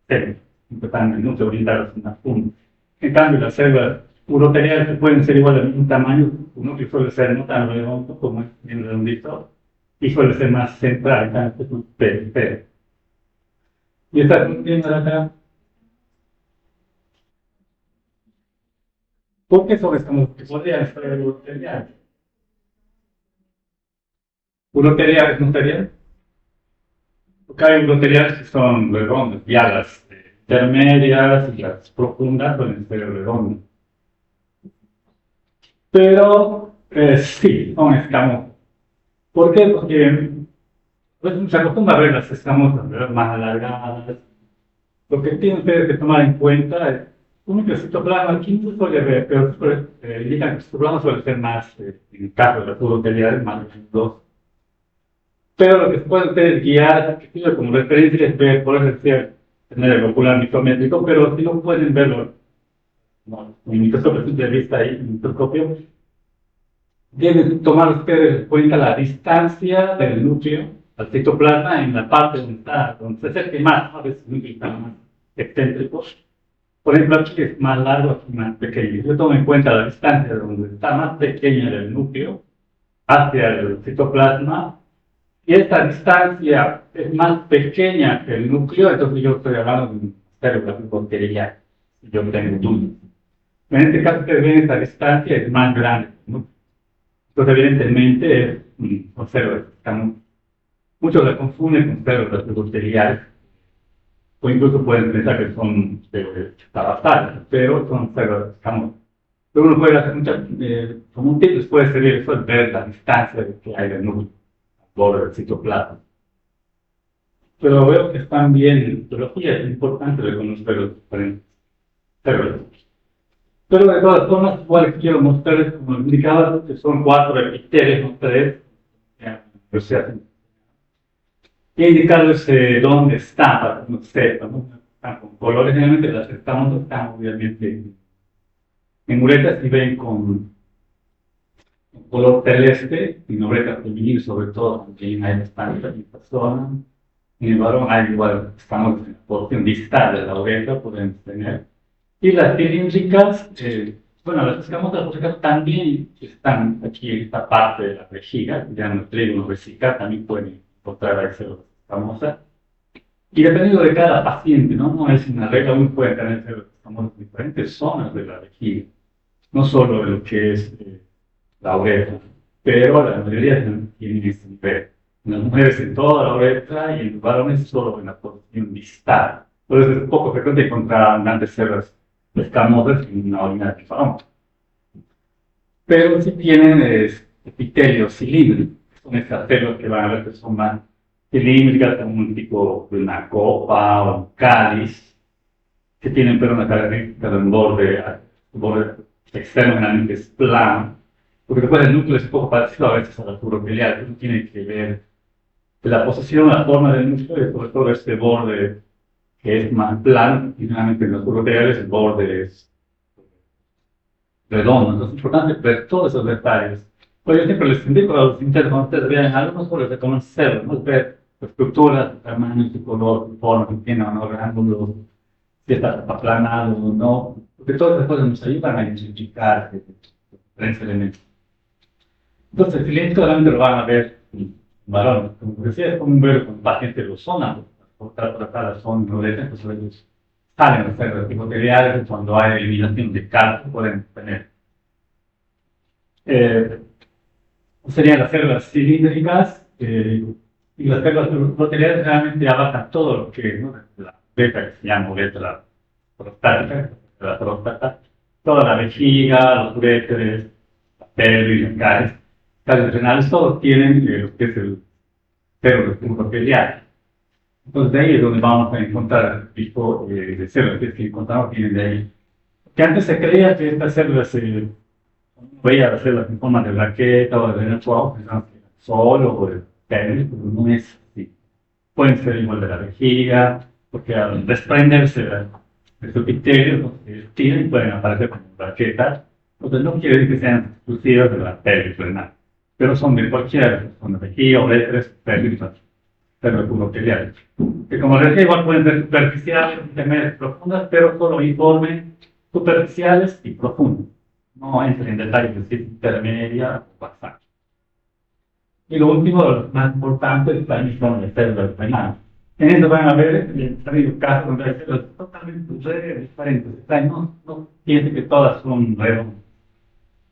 célula, siempre están en el núcleo orientados en la punta. En cambio, las células uroteliales pueden ser igual del mismo tamaño, un núcleo suele ser no tan redondo como es bien redondito y suele ser más central, entonces es un periférico. Y esta contienda de acá, ¿por qué son estas que podrían ser uroteliales? Uroteliales no serían. Porque hay uroteliales que son redondas, ya las intermedias y las profundas pueden ser redondas. Pero sí, son escamosas. ¿Por qué? Porque pues, se acostumbra a ver las escamosas más alargadas. Lo que tienen ustedes que tomar en cuenta es un citoplasma aquí no se suele ver, pero indican que el citoplasma suele ser más, en el caso de las uroteliales, más dos. Pero lo que se puede ustedes guiar, que sirve como referencia, es ver, por ejemplo, tener el ocular micrométrico, pero si no pueden verlo, no, en microscopio de vista ahí, en microscopio, deben tomar ustedes en cuenta la distancia del núcleo al citoplasma en la parte donde está, donde se acerque más, a veces el núcleo está más excéntrico. Por ejemplo, aquí es más largo, aquí más pequeño. Yo tomo en cuenta la distancia donde está más pequeña del núcleo hacia el citoplasma. Y esta distancia es más pequeña que el núcleo, entonces yo estoy hablando de una célula de porquería. Yo tengo dudas. En este caso, ustedes ven esta distancia es más grande, ¿no? Entonces, evidentemente, es una célula. Muchos la confunden con células epiteliales, o incluso pueden pensar que son tabasales, pero son células, digamos. Pero uno puede hacer muchas, como un tip, puede servir eso es ver la distancia que hay del núcleo por el citoplasma. Pero veo que están bien en histología, es importante reconocer los diferentes células. Pero de todas formas, igual quiero mostrarles, como indicaba, que son cuatro epitelios, no tres. O sea, he indicado dónde están, para que no sepan, ¿no? Están con colores, generalmente las estamos, están obviamente en uretas y ven con color celeste, en uretra femenil sobre todo, también hay bastante persona. En el varón hay igual, estamos en la porción distal de la uretra, podemos tener. Y las cilíndricas, bueno, las escamosas por si acaso también están aquí en esta parte de la vejiga, ya en el trígono vesical también pueden encontrar ahí células escamosas. Y dependiendo de cada paciente, ¿no? No es una regla, uno puede tener células escamosas en diferentes zonas de la vejiga, no solo lo que es la uretra, pero la mayoría tienen este nivel. En las mujeres en toda la uretra y en los varones solo en la porción distal. Por eso es poco frecuente encontrar abundantes células escamosas en una orina del varón. Pero sí tienen epitelios cilíndricos, son estas células que van a ver que son más cilíndricas, como un tipo de una copa o un cáliz, que tienen pero una característica de un borde externo generalmente es plano, porque después el núcleo es un poco parecido a veces a la tuberculidad, eso tiene que ver la posición, la forma del núcleo y sobre todo este borde que es más plano, y generalmente en los tubercularios el borde es redondo, entonces es importante ver todos esos detalles. Pues yo siempre les indico a los internos, cuando ustedes vean algo, no solo reconocerlo, ¿no? Ver su estructura, su tamaño, su color, su forma, si tiene o no ángulos, si está aplanado o no, porque todas esas cosas nos ayudan a identificar diferentes elementos. Entonces, el cilindro solamente lo van a ver varones, como decía, es común ver con pacientes lo son, por tratar son violetas, pues ellos salen a hacer epiteliales cuando hay eliminación de calcio, pueden tener. Serían las células cilíndricas y las células epiteliales realmente abarcan todo lo que, ¿no? La beta que se llama uretra prostática, la próstata, toda la vejiga, los uréteres, la pelvis, las cálices renales, todos tienen lo que es el células epiteliales. Entonces de ahí es donde vamos a encontrar el tipo de células que encontramos vienen de ahí. Que antes se creía que estas células veía las células en forma de braqueta o de veneno, pensaban que era solo o de pene, pero no es así. Pueden ser igual de la vejiga, porque al desprenderse de su epitelio, se estiran y pueden aparecer como braquetas. Entonces no quiere decir que sean exclusivas de la pelvis renal, pero son de cualquiera, son de vejiga, uretres, pelvis, células epiteliales. Que como les decía, igual pueden ser superficiales, intermedias, profundas, pero solo informes superficiales y profundos. No entren en detalles de si intermedia o basal. Y lo último, lo más importante, es la emisión de células renales. En esto van a ver en casos donde hay células totalmente diferentes. No piensen que todas son redondas.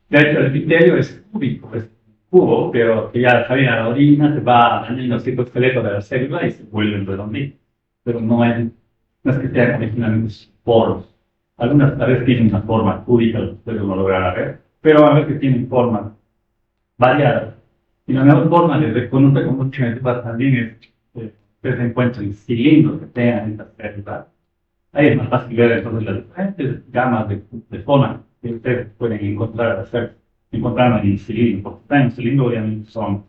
De hecho, el epitelio es cúbico, es cubo, pero que ya sale a la orina, se va dañando el citoesqueleto de la célula y se vuelve redondito. Pero no es que sean originalmente poros. Algunas tal vez tienen una forma cúbica, lo pueden lograr ver, pero a veces tienen formas variadas. Y la mejor forma de reconocer como muchas también es que se encuentren cilindros que tengan estas células. Ahí es más fácil ver entonces las diferentes gamas de formas que ustedes pueden encontrar en el cilindro, porque en el cilindro obviamente son